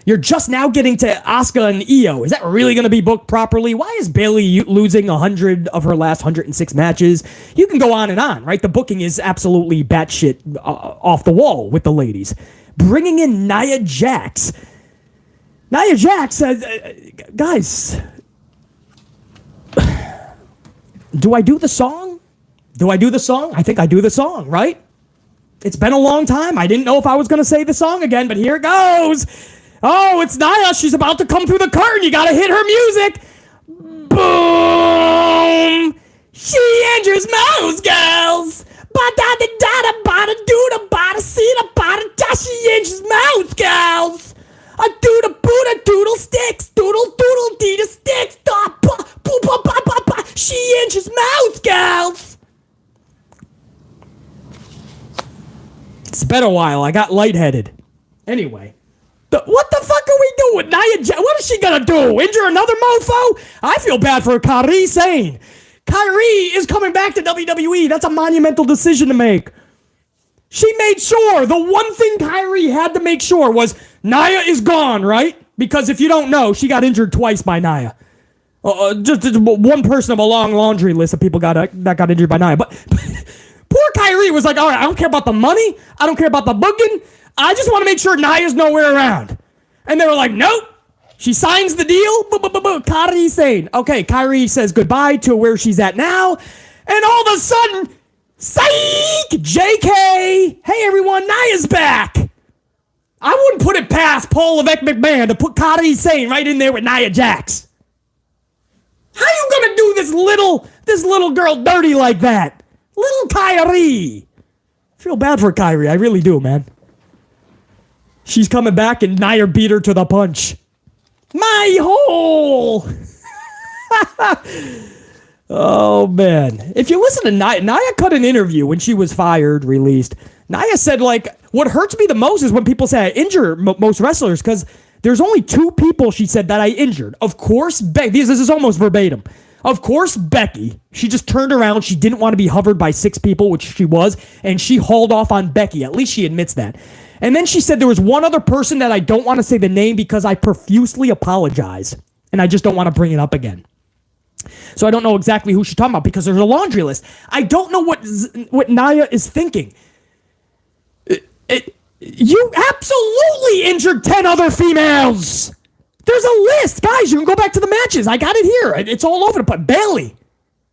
You're just now getting to Asuka and Io. Is that really going to be booked properly? Why is Bayley losing 100 of her last 106 matches? You can go on, right? The booking is absolutely batshit off the wall with the ladies. Bringing in Nia Jax. Nia Jax says, guys, do I do the song? I think I do the song, right? It's been a long time. I didn't know if I was going to say the song again, but here it goes. Oh, it's Naya. She's about to come through the curtain. You got to hit her music. Boom. She enters Mouse Girls. Ba-da-da-da-da-ba-da-do-da-ba-da-see-da-ba-da-da. She enters Mouse Girls. A doodle doodle sticks, doodle dee da sticks, da ba ba ba ba ba ba. She inches Mouse Girls. It's been a while. I got lightheaded. Anyway, what the fuck are we doing? What is she gonna do? Injure another mofo? I feel bad for Kairi Sane. Kairi is coming back to WWE. That's a monumental decision to make. She made sure. The one thing Kairi had to make sure was Naya is gone, right? Because if you don't know, she got injured twice by Naya. Just one person of a long laundry list of people that got injured by Naya. But poor Kairi was like, all right, I don't care about the money. I don't care about the booking. I just want to make sure Naya's nowhere around. And they were like, nope. She signs the deal. Kairi Sane. Okay, Kairi says goodbye to where she's at now. And all of a sudden, psych! JK! Hey everyone, Naya's back! I wouldn't put it past Paul Levesque McMahon to put Kairi Sane right in there with Nia Jax. How you gonna do this little girl dirty like that? Little Kairi. I feel bad for Kairi, I really do, man. She's coming back, and Naya beat her to the punch. My hole! Oh, man. If you listen to Naya cut an interview when she was fired, released. Naya said, like, what hurts me the most is when people say I injure most wrestlers, because there's only 2 people, she said, that I injured. Of course, this is almost verbatim. Of course, Becky. She just turned around. She didn't want to be hovered by 6 people, which she was, and she hauled off on Becky. At least she admits that. And then she said there was one other person that I don't want to say the name because I profusely apologize, and I just don't want to bring it up again. So I don't know exactly who she's talking about because there's a laundry list. I don't know what Naya is thinking. You absolutely injured 10 other females. There's a list. Guys, you can go back to the matches. I got it here. It's all over the place.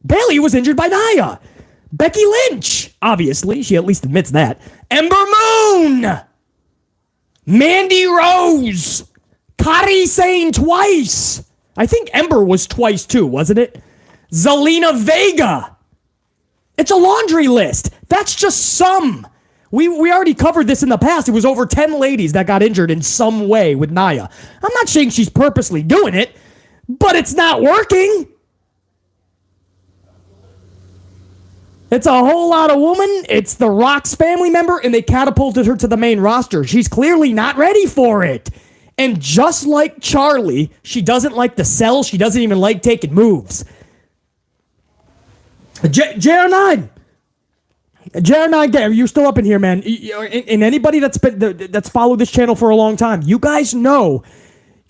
Bailey was injured by Naya. Becky Lynch, obviously. She at least admits that. Ember Moon. Mandy Rose. Kairi Sane twice. I think Ember was twice too, wasn't it? Zelina Vega. It's a laundry list. That's just some. We already covered this in the past. It was over 10 ladies that got injured in some way with Naya. I'm not saying she's purposely doing it, but it's not working. It's a whole lot of woman. It's The Rock's family member, and they catapulted her to the main roster. She's clearly not ready for it. And just like Charlie, she doesn't like to sell. She doesn't even like taking moves. JR9. JR9, are you still up in here, man? And anybody that's followed this channel for a long time, you guys know.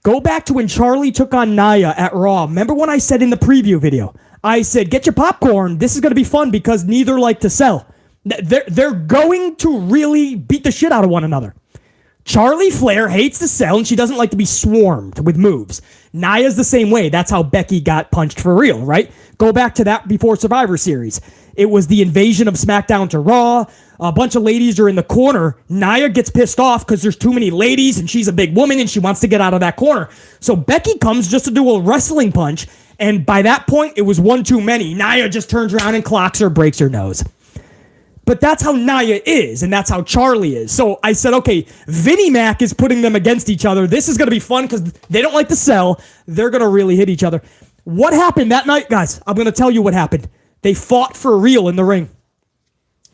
Go back to when Charlie took on Naya at Raw. Remember when I said in the preview video, I said, get your popcorn. This is going to be fun because neither like to sell. They're going to really beat the shit out of one another. Charlie Flair hates to sell, and she doesn't like to be swarmed with moves. Naya's the same way. That's how Becky got punched for real, right? Go back to that before Survivor Series. It was the invasion of SmackDown to Raw. A bunch of ladies are in the corner. Naya gets pissed off because there's too many ladies, and she's a big woman, and she wants to get out of that corner. So Becky comes just to do a wrestling punch, and by that point, it was one too many. Naya just turns around and clocks her, breaks her nose. But that's how Naya is, and that's how Charlie is. So I said, okay, Vinnie Mac is putting them against each other. This is going to be fun because they don't like to sell. They're going to really hit each other. What happened that night, guys? I'm going to tell you what happened. They fought for real in the ring.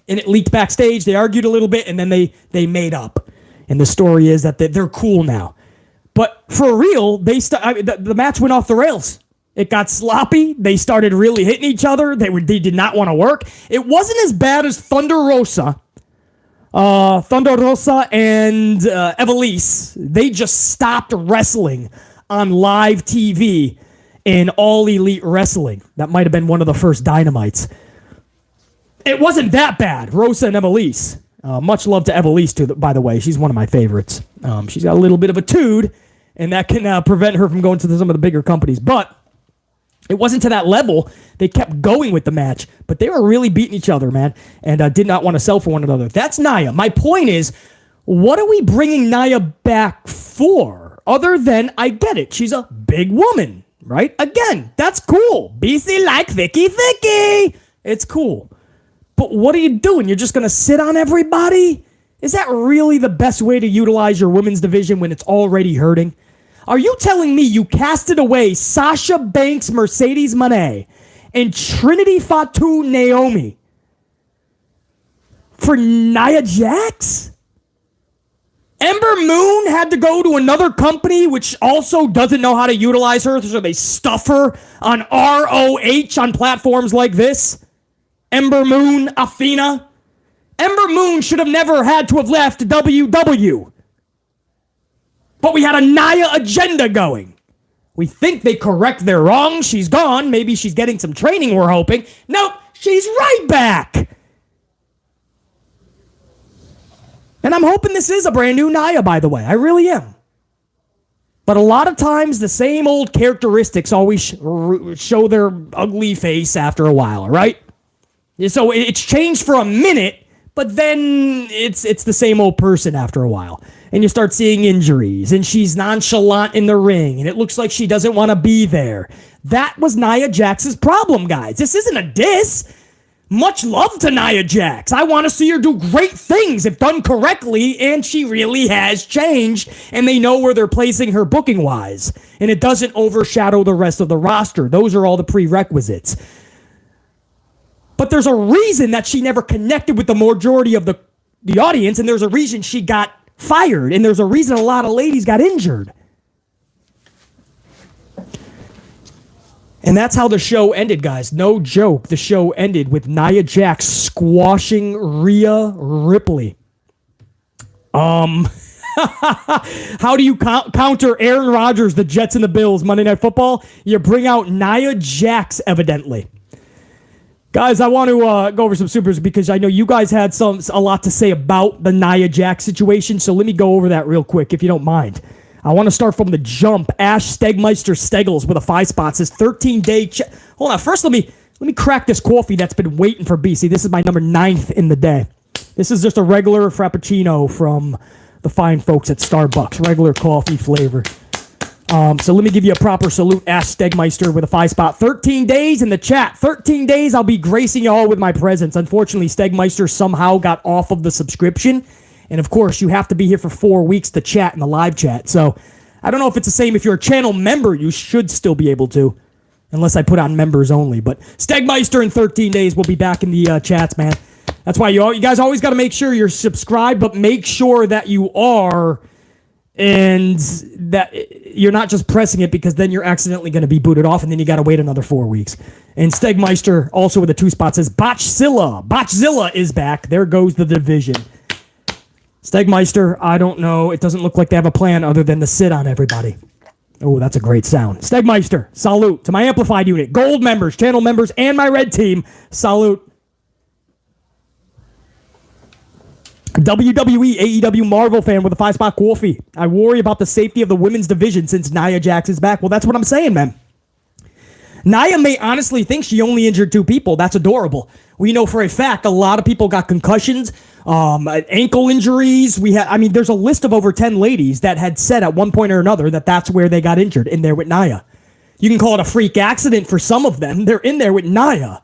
And it leaked backstage. They argued a little bit, and then they made up. And the story is that they're cool now. But for real, the match went off the rails. It got sloppy. They started really hitting each other. They did not want to work. It wasn't as bad as Thunder Rosa. Thunder Rosa and Evilise. They just stopped wrestling on live TV in All Elite Wrestling. That might have been one of the first Dynamites. It wasn't that bad, Rosa and Evilise. Much love to Evilise, too, by the way. She's one of my favorites. She's got a little bit of a tood, and that can prevent her from going to some of the bigger companies. But it wasn't to that level. They kept going with the match, but they were really beating each other, man, and did not want to sell for one another. That's Naya. My point is, what are we bringing Naya back for? Other than, I get it, she's a big woman, right? Again, that's cool. BC like Vicky. It's cool. But what are you doing? You're just going to sit on everybody? Is that really the best way to utilize your women's division when it's already hurting? Are you telling me you casted away Sasha Banks, Mercedes Moné, and Trinity Fatu Naomi for Nia Jax? Ember Moon had to go to another company which also doesn't know how to utilize her, so they stuff her on ROH on platforms like this. Ember Moon, Athena. Ember Moon should have never had to have left WW. But we had a Naya agenda going. We think they correct their wrongs. She's gone. Maybe she's getting some training, we're hoping. Nope, she's right back. And I'm hoping this is a brand new Naya, by the way. I really am. But a lot of times, the same old characteristics always show their ugly face after a while, right? So it's changed for a minute, but then it's the same old person after a while. And you start seeing injuries, and she's nonchalant in the ring, and it looks like she doesn't want to be there. That was Nia Jax's problem, guys. This isn't a diss. Much love to Nia Jax. I want to see her do great things if done correctly, and she really has changed, and they know where they're placing her booking-wise, and it doesn't overshadow the rest of the roster. Those are all the prerequisites. But there's a reason that she never connected with the majority of the audience, and there's a reason she got fired, and there's a reason a lot of ladies got injured. And that's how the show ended, guys. No joke. The show ended with Nia Jax squashing Rhea Ripley. How do you counter Aaron Rodgers, the Jets, and the Bills Monday Night Football? You bring out Nia Jax, evidently. Guys, I want to go over some supers because I know you guys had a lot to say about the Nia Jax situation, so let me go over that real quick, if you don't mind. I want to start from the jump. Ash Stegmeister Stegels with a 5 spot says 13-day Hold on. First, let me crack this coffee that's been waiting for BC. This is my number 9th in the day. This is just a regular Frappuccino from the fine folks at Starbucks. Regular coffee flavor. So let me give you a proper salute. Ash Stegmeister with a 5 spot. 13 days in the chat. 13 days I'll be gracing you all with my presence. Unfortunately, Stegmeister somehow got off of the subscription. And, of course, you have to be here for 4 weeks to chat in the live chat. So I don't know if it's the same. If you're a channel member, you should still be able to, unless I put on members only. But Stegmeister in 13 days will be back in the chats, man. That's why you guys always got to make sure you're subscribed, but make sure that you are and that you're not just pressing it because then you're accidentally going to be booted off and then you got to wait another 4 weeks. And Stegmeister, also with a 2 spot, says Botchzilla. Botchzilla is back. There goes the division. Stegmeister, I don't know. It doesn't look like they have a plan other than to sit on everybody. Oh, that's a great sound. Stegmeister, salute to my Amplified unit, gold members, channel members, and my red team. Salute. WWE AEW Marvel fan with a 5 spot coffee. I worry about the safety of the women's division since Nia Jax is back. Well, that's what I'm saying, man. Naya may honestly think she only injured 2 people. That's adorable. We know for a fact a lot of people got concussions, ankle injuries. There's a list of over 10 ladies that had said at one point or another that that's where they got injured, in there with Naya. You can call it a freak accident for some of them. They're in there with Naya.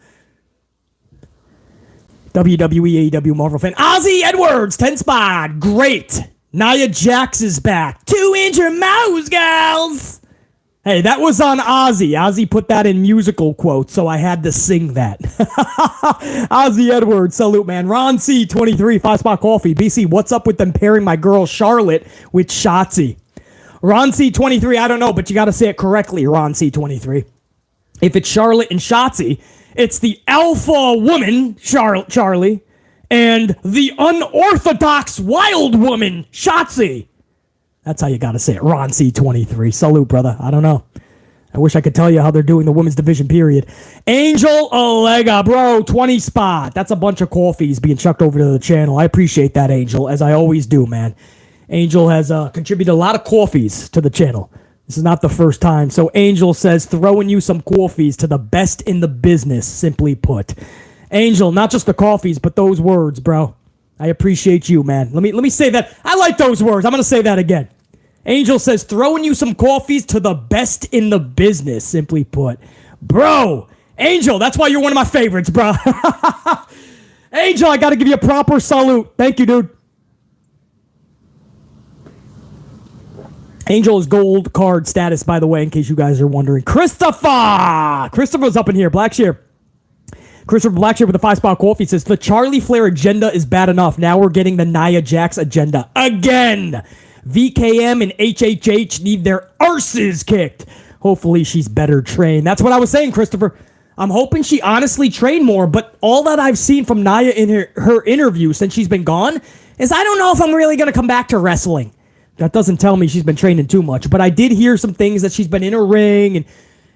WWE AEW Marvel fan. Ozzy Edwards, 10 spot. Great. Nia Jax is back. 2 injured mouse, gals. Hey, that was on Ozzy. Ozzy put that in musical quotes, so I had to sing that. Ozzy Edwards, salute, man. Ron C, 23, 5 spot coffee. BC, what's up with them pairing my girl Charlotte with Shotzi? Ron C, 23, I don't know, but you got to say it correctly, Ron C, 23. If it's Charlotte and Shotzi, it's the alpha woman, Charlie, and the unorthodox wild woman, Shotzi. That's how you got to say it. Ron C23. Salute, brother. I don't know. I wish I could tell you how they're doing the women's division, period. Angel Olega, bro, 20 spot. That's a bunch of coffees being chucked over to the channel. I appreciate that, Angel, as I always do, man. Angel has contributed a lot of coffees to the channel. This is not the first time. So Angel says, throwing you some coffees to the best in the business, simply put. Angel, not just the coffees, but those words, bro. I appreciate you, man. Let me say that. I like those words. I'm going to say that again. Angel says, throwing you some coffees to the best in the business, simply put. Bro, Angel, that's why you're one of my favorites, bro. Angel, I got to give you a proper salute. Thank you, dude. Angel is gold card status, by the way, in case you guys are wondering. Christopher's up in here. Blackshear. Christopher Blackshear with a 5 spot coffee says, the Charlie Flair agenda is bad enough. Now we're getting the Nia Jax agenda again. VKM and HHH need their arses kicked. Hopefully she's better trained. That's what I was saying, Christopher. I'm hoping she honestly trained more, but all that I've seen from Naya in her interview since she's been gone is I don't know if I'm really going to come back to wrestling. That doesn't tell me she's been training too much, but I did hear some things that she's been in a ring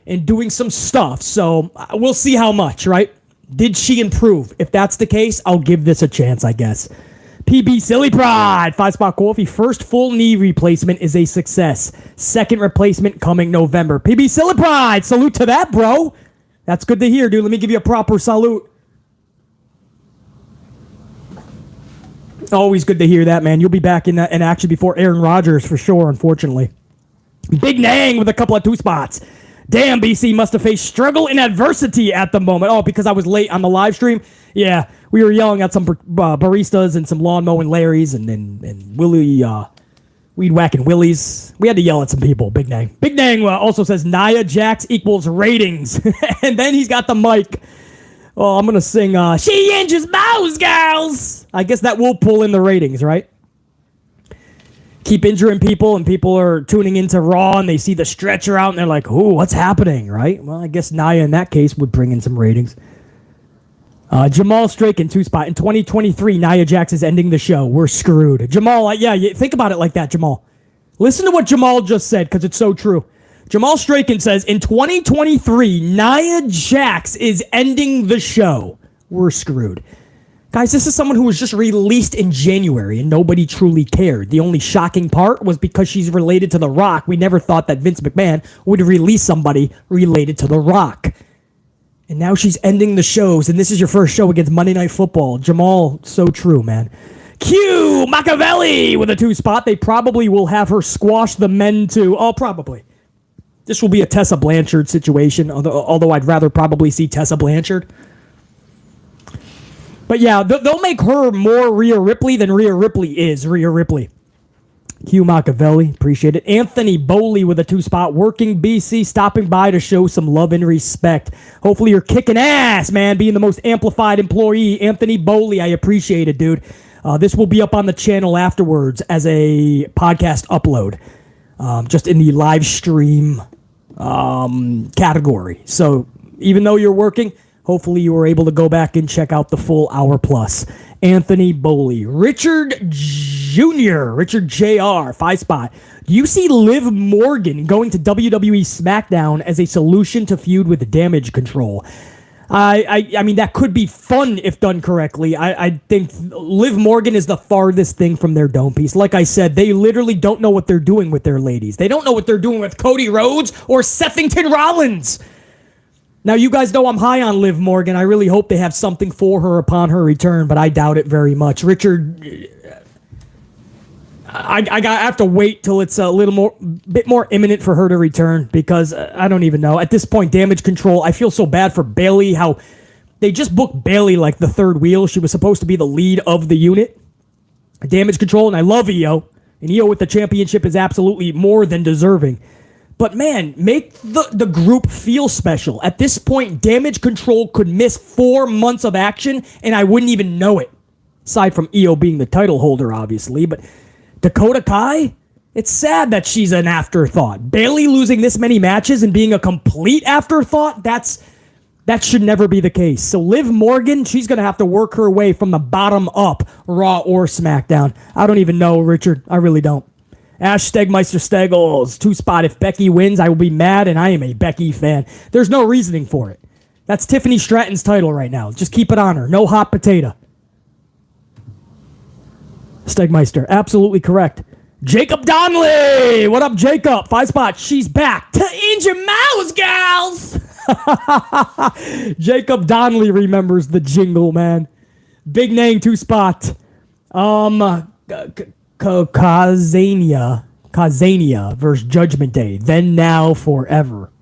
and doing some stuff, so we'll see how much, right? Did she improve? If that's the case, I'll give this a chance, I guess. PB Silly Pride, 5 spot coffee. First full knee replacement is a success. Second replacement coming November. PB Silly Pride, salute to that, bro. That's good to hear, dude. Let me give you a proper salute. Always good to hear that, man. You'll be back in action before Aaron Rodgers for sure, unfortunately. Big Nang with a couple of 2 spots. Damn, BC must have faced struggle and adversity at the moment. Oh, because I was late on the live stream? Yeah, we were yelling at some baristas and some lawn mowing Larrys and Willie, weed whacking Willies. We had to yell at some people. Big Nang. Big Nang also says Nia Jax equals ratings. And then he's got the mic. Oh, I'm going to sing She Injures Mouse Girls. I guess that will pull in the ratings, right? Keep injuring people, and people are tuning into Raw, and they see the stretcher out, and they're like, ooh, what's happening, right? Well, I guess Naya, in that case, would bring in some ratings. Jamal Strake in 2-spot. In 2023, Nia Jax is ending the show. We're screwed. Jamal, think about it like that, Jamal. Listen to what Jamal just said, because it's so true. Jamal Straken says, in 2023, Nia Jax is ending the show. We're screwed. Guys, this is someone who was just released in January, and nobody truly cared. The only shocking part was because she's related to The Rock. We never thought that Vince McMahon would release somebody related to The Rock. And now she's ending the shows, and this is your first show against Monday Night Football. Jamal, so true, man. Q Machiavelli with a 2-spot. They probably will have her squash the men too. Oh, probably. This will be a Tessa Blanchard situation, although I'd rather probably see Tessa Blanchard. But yeah, they'll make her more Rhea Ripley than Rhea Ripley is Rhea Ripley. Q Machiavelli, appreciate it. Anthony Bowley with a 2-spot. Working BC, stopping by to show some love and respect. Hopefully you're kicking ass, man, being the most amplified employee. Anthony Bowley, I appreciate it, dude. This will be up on the channel afterwards as a podcast upload. Just in the live stream category. So even though you're working, hopefully you were able to go back and check out the full hour plus. Anthony Bowley. Richard Jr., Richard Jr., 5-spot. Do you see Liv Morgan going to WWE SmackDown as a solution to feud with Damage Control? I mean, that could be fun if done correctly. I think Liv Morgan is the farthest thing from their dome piece. Like I said, they literally don't know what they're doing with their ladies. They don't know what they're doing with Cody Rhodes or Sethington Rollins. Now, you guys know I'm high on Liv Morgan. I really hope they have something for her upon her return, but I doubt it very much. Richard, I have to wait till it's a bit more imminent for her to return, because I don't even know. At this point, Damage Control, I feel so bad for Bayley, how they just booked Bayley like the third wheel. She was supposed to be the lead of the unit. Damage Control, and I love Io. And Io with the championship is absolutely more than deserving. But man, make the group feel special. At this point, Damage Control could miss 4 months of action, and I wouldn't even know it. Aside from Io being the title holder, obviously. But Dakota Kai, it's sad that she's an afterthought. Bayley losing this many matches and being a complete afterthought, that should never be the case. So Liv Morgan, she's going to have to work her way from the bottom up, Raw or SmackDown. I don't even know, Richard. I really don't. Ash Stegmeister Stegels, 2-spot. If Becky wins, I will be mad, and I am a Becky fan. There's no reasoning for it. That's Tiffany Stratton's title right now. Just keep it on her. No hot potato. Stegmeister, absolutely correct. Jacob Donnelly! What up, Jacob? 5-spot. She's back to injure mouse, gals! Jacob Donnelly remembers the jingle, man. Big name, 2-spot. Kazania versus Judgment Day. Then, now, forever.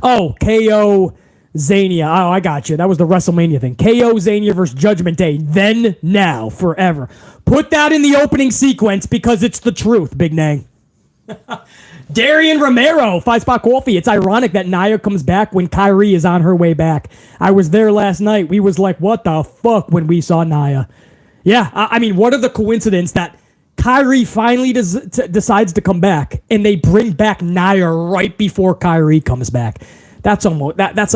Oh, KO Zania. Oh, I got you. That was the WrestleMania thing. KO Zania versus Judgment Day. Then, now, forever. Put that in the opening sequence because it's the truth, Big Nang. Darian Romero, 5-spot coffee. It's ironic that Naya comes back when Kyrie is on her way back. I was there last night. We was like, what the fuck when we saw Naya? Yeah, I mean, what are the coincidence that Kyrie finally decides to come back, and they bring back Naya right before Kyrie comes back? That's almost that's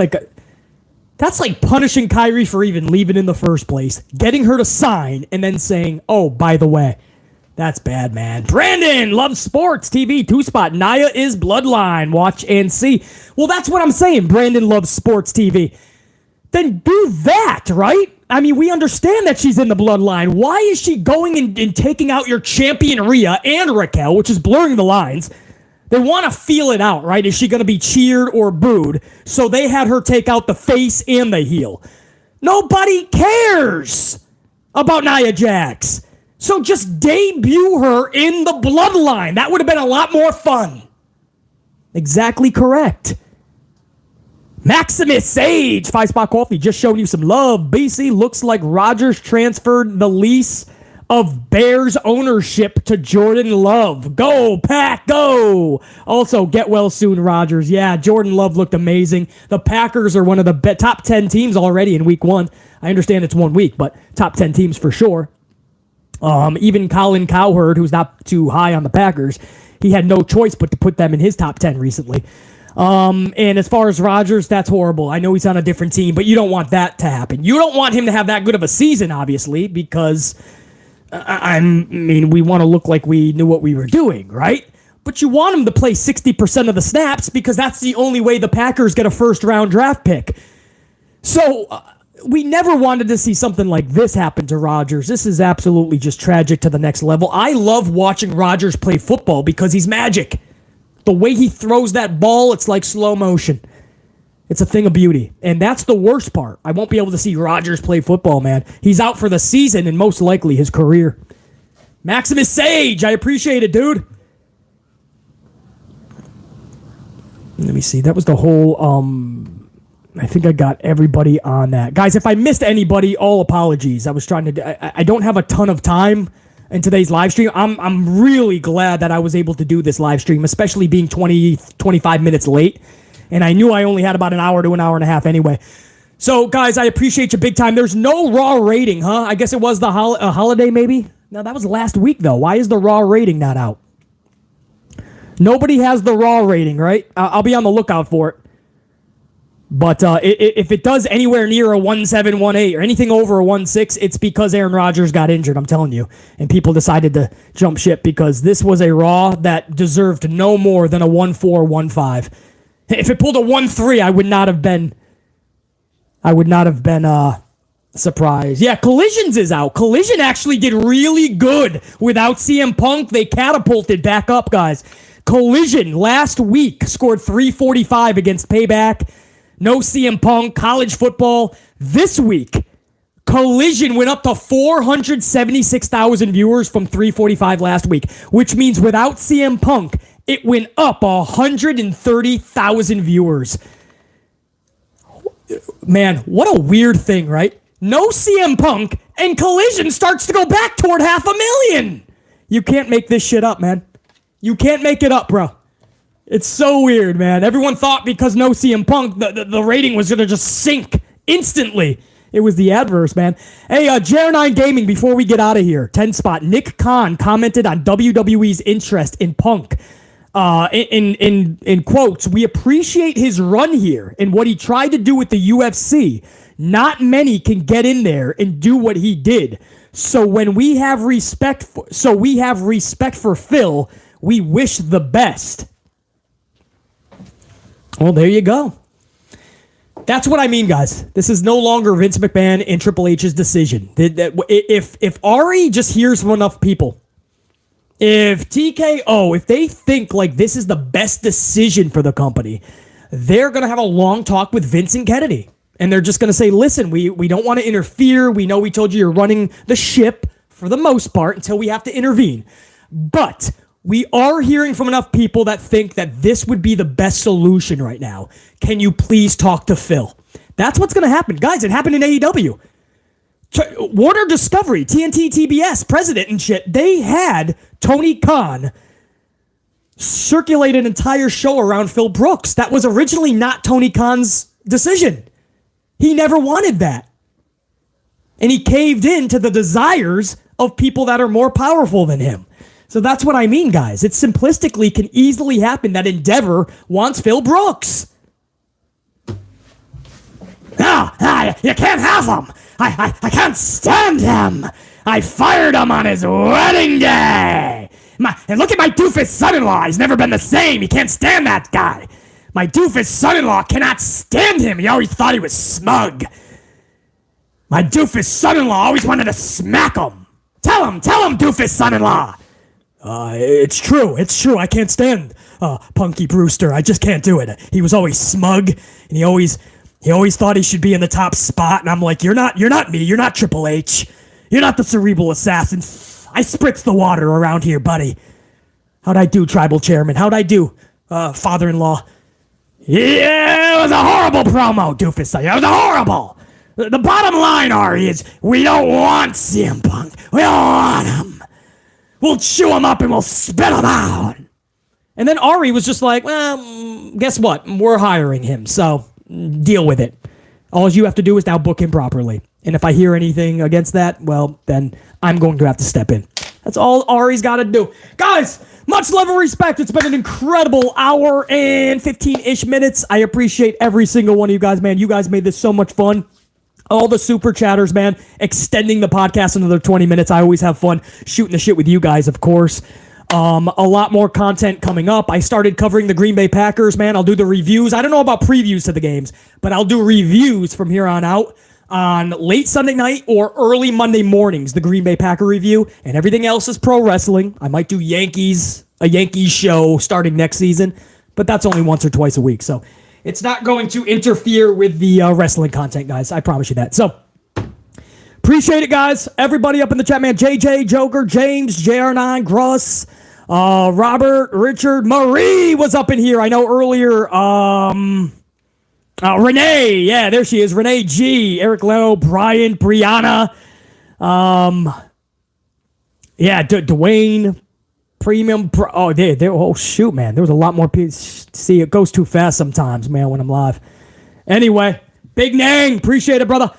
like punishing Kyrie for even leaving in the first place, getting her to sign, and then saying, "Oh, by the way." That's bad, man. Brandon loves sports TV, 2-spot. Naya is bloodline. Watch and see. Well, that's what I'm saying. Brandon loves sports TV. Then do that, right? I mean, we understand that she's in the bloodline. Why is she going and taking out your champion Rhea and Raquel, which is blurring the lines? They want to feel it out, right? Is she going to be cheered or booed? So they had her take out the face and the heel. Nobody cares about Nia Jax. So just debut her in the bloodline. That would have been a lot more fun. Exactly correct. Maximus Sage, 5-spot coffee, just showing you some love. BC, looks like Rodgers transferred the lease of Bears ownership to Jordan Love. Go, Pack, go! Also, get well soon, Rodgers. Yeah, Jordan Love looked amazing. The Packers are one of the top 10 teams already in week 1. I understand it's 1 week, but top 10 teams for sure. Even Colin Cowherd, who's not too high on the Packers, he had no choice but to put them in his top 10 recently. And as far as Rodgers, that's horrible. I know he's on a different team, but you don't want that to happen. You don't want him to have that good of a season, obviously, because, we want to look like we knew what we were doing, right? But you want him to play 60% of the snaps because that's the only way the Packers get a first-round draft pick. So, we never wanted to see something like this happen to Rodgers. This is absolutely just tragic to the next level. I love watching Rodgers play football because he's magic. The way he throws that ball, it's like slow motion. It's a thing of beauty. And that's the worst part. I won't be able to see Rodgers play football, man. He's out for the season and most likely his career. Maximus Sage, I appreciate it, dude. Let me see. That was the whole, I think I got everybody on that. Guys, if I missed anybody, all apologies. I was trying to, I don't have a ton of time in today's live stream. I'm really glad that I was able to do this live stream, especially being 25 minutes late. And I knew I only had about an hour to an hour and a half anyway. So, guys, I appreciate you big time. There's no Raw rating, huh? I guess it was the holiday, maybe? No, that was last week, though. Why is the Raw rating not out? Nobody has the Raw rating, right? I'll be on the lookout for it. But if it does anywhere near a 1718 or anything over a 16, it's because Aaron Rodgers got injured, I'm telling you. And people decided to jump ship because this was a Raw that deserved no more than a 1415. If it pulled a 13, I would not have been surprised. Yeah, Collisions is out. Collision actually did really good without CM Punk. They catapulted back up, guys. Collision last week scored 345 against Payback. No CM Punk, college football. This week, Collision went up to 476,000 viewers from 345 last week, which means without CM Punk, it went up 130,000 viewers. Man, what a weird thing, right? No CM Punk, and Collision starts to go back toward 500,000. You can't make this shit up, man. You can't make it up, bro. It's so weird, man. Everyone thought because no CM Punk, the rating was going to just sink instantly. It was the adverse, man. Hey, JR9 Gaming, before we get out of here, 10 spot. Nick Khan commented on WWE's interest in Punk. In quotes, we appreciate his run here and what he tried to do with the UFC. Not many can get in there and do what he did. So we have respect for Phil. We wish the best. Well, there you go. That's what I mean, guys. This is no longer Vince McMahon and Triple H's decision. If Ari just hears from enough people, if TKO, if they think like this is the best decision for the company, they're going to have a long talk with Vince and Kennedy. And they're just going to say, listen, we don't want to interfere. We know we told you you're running the ship for the most part until we have to intervene. But we are hearing from enough people that think that this would be the best solution right now. Can you please talk to Phil? That's what's going to happen. Guys, it happened in AEW. Warner Discovery, TNT, TBS, president and shit, they had Tony Khan circulate an entire show around Phil Brooks. That was originally not Tony Khan's decision. He never wanted that. And he caved in to the desires of people that are more powerful than him. So that's what I mean, guys. It simplistically can easily happen that Endeavor wants Phil Brooks. You can't have him. I can't stand him. I fired him on his wedding day. And look at my doofus son-in-law. He's never been the same. He can't stand that guy. My doofus son-in-law cannot stand him. He always thought he was smug. My doofus son-in-law always wanted to smack him. Tell him, doofus son-in-law. It's true. I can't stand Punky Brewster. I just can't do it. He was always smug, and he always thought he should be in the top spot. And I'm like, you're not me. You're not Triple H. You're not the cerebral assassin. I spritz the water around here, buddy. How'd I do, tribal chairman? How'd I do, father-in-law? Yeah, it was a horrible promo, doofus. It was horrible. The bottom line, Ari, is we don't want CM Punk. We don't want him. We'll chew him up and we'll spit him out. And then Ari was just like, well, guess what? We're hiring him, so deal with it. All you have to do is now book him properly. And if I hear anything against that, well, then I'm going to have to step in. That's all Ari's got to do. Guys, much love and respect. It's been an incredible hour and 15-ish minutes. I appreciate every single one of you guys, man. You guys made this so much fun. All the super chatters, man, extending the podcast another 20 minutes. I always have fun shooting the shit with you guys, of course. A lot more content coming up. I started covering the Green Bay Packers, man. I'll do the reviews. I don't know about previews to the games, but I'll do reviews from here on out on late Sunday night or early Monday mornings, the Green Bay Packer review, and everything else is pro wrestling. I might do a Yankees show starting next season, but that's only once or twice a week, so it's not going to interfere with the wrestling content, guys. I promise you that. So, appreciate it, guys. Everybody up in the chat, man. JJ, Joker, James, JR9, Gruss, Robert, Richard, Marie was up in here. I know earlier. Renee, yeah, there she is. Renee G, Eric Leno, Brian, Brianna, Dwayne, Premium. Oh shoot, man, there was a lot more people. See, it goes too fast sometimes, man, when I'm live. Anyway, Big Nang, appreciate it, brother.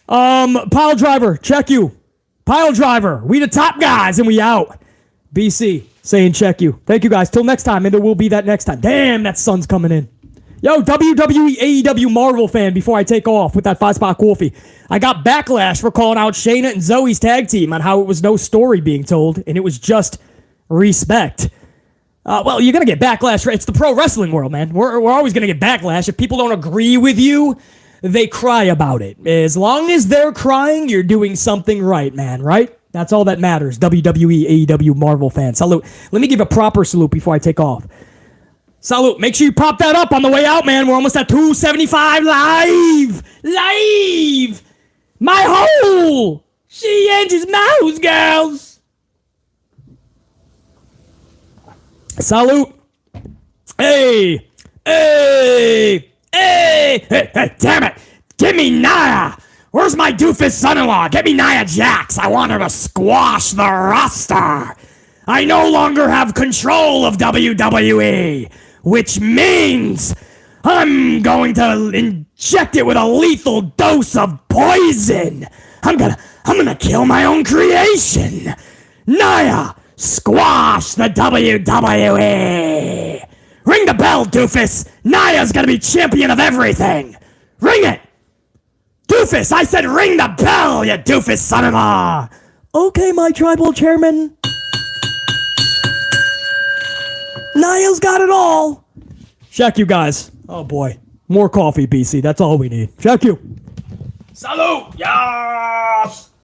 Pile Driver, check you. Pile Driver, we the top guys and we out. BC saying check you. Thank you guys. Till next time, and there will be that next time. Damn, that sun's coming in. Yo, WWE AEW Marvel fan, before I take off with that 5-spot coffee, I got backlash for calling out Shayna and Zoe's tag team on how it was no story being told, and it was just respect. Well, you're going to get backlash. It's the pro wrestling world, man. We're always going to get backlash. If people don't agree with you, they cry about it. As long as they're crying, you're doing something right, man, right? That's all that matters. WWE, AEW, Marvel fans. Salute. Let me give a proper salute before I take off. Salute. Make sure you pop that up on the way out, man. We're almost at 275 live. Live. My hole. She Angie's mouse, girls. Salute. Hey. Hey. Hey. Hey, damn it. Give me Naya. Where's my doofus son-in-law? Get me Nia Jax. I want her to squash the roster. I no longer have control of WWE, which means I'm going to inject it with a lethal dose of poison. I'm gonna kill my own creation. Naya, squash the WWE. Ring the bell, doofus. Naya's gonna be champion of everything. Ring it. Doofus, I said ring the bell, you doofus son-in-law. Okay, my tribal chairman. Niall's got it all. Check you guys. Oh boy. More coffee, BC. That's all we need. Check you. Salute. Yes.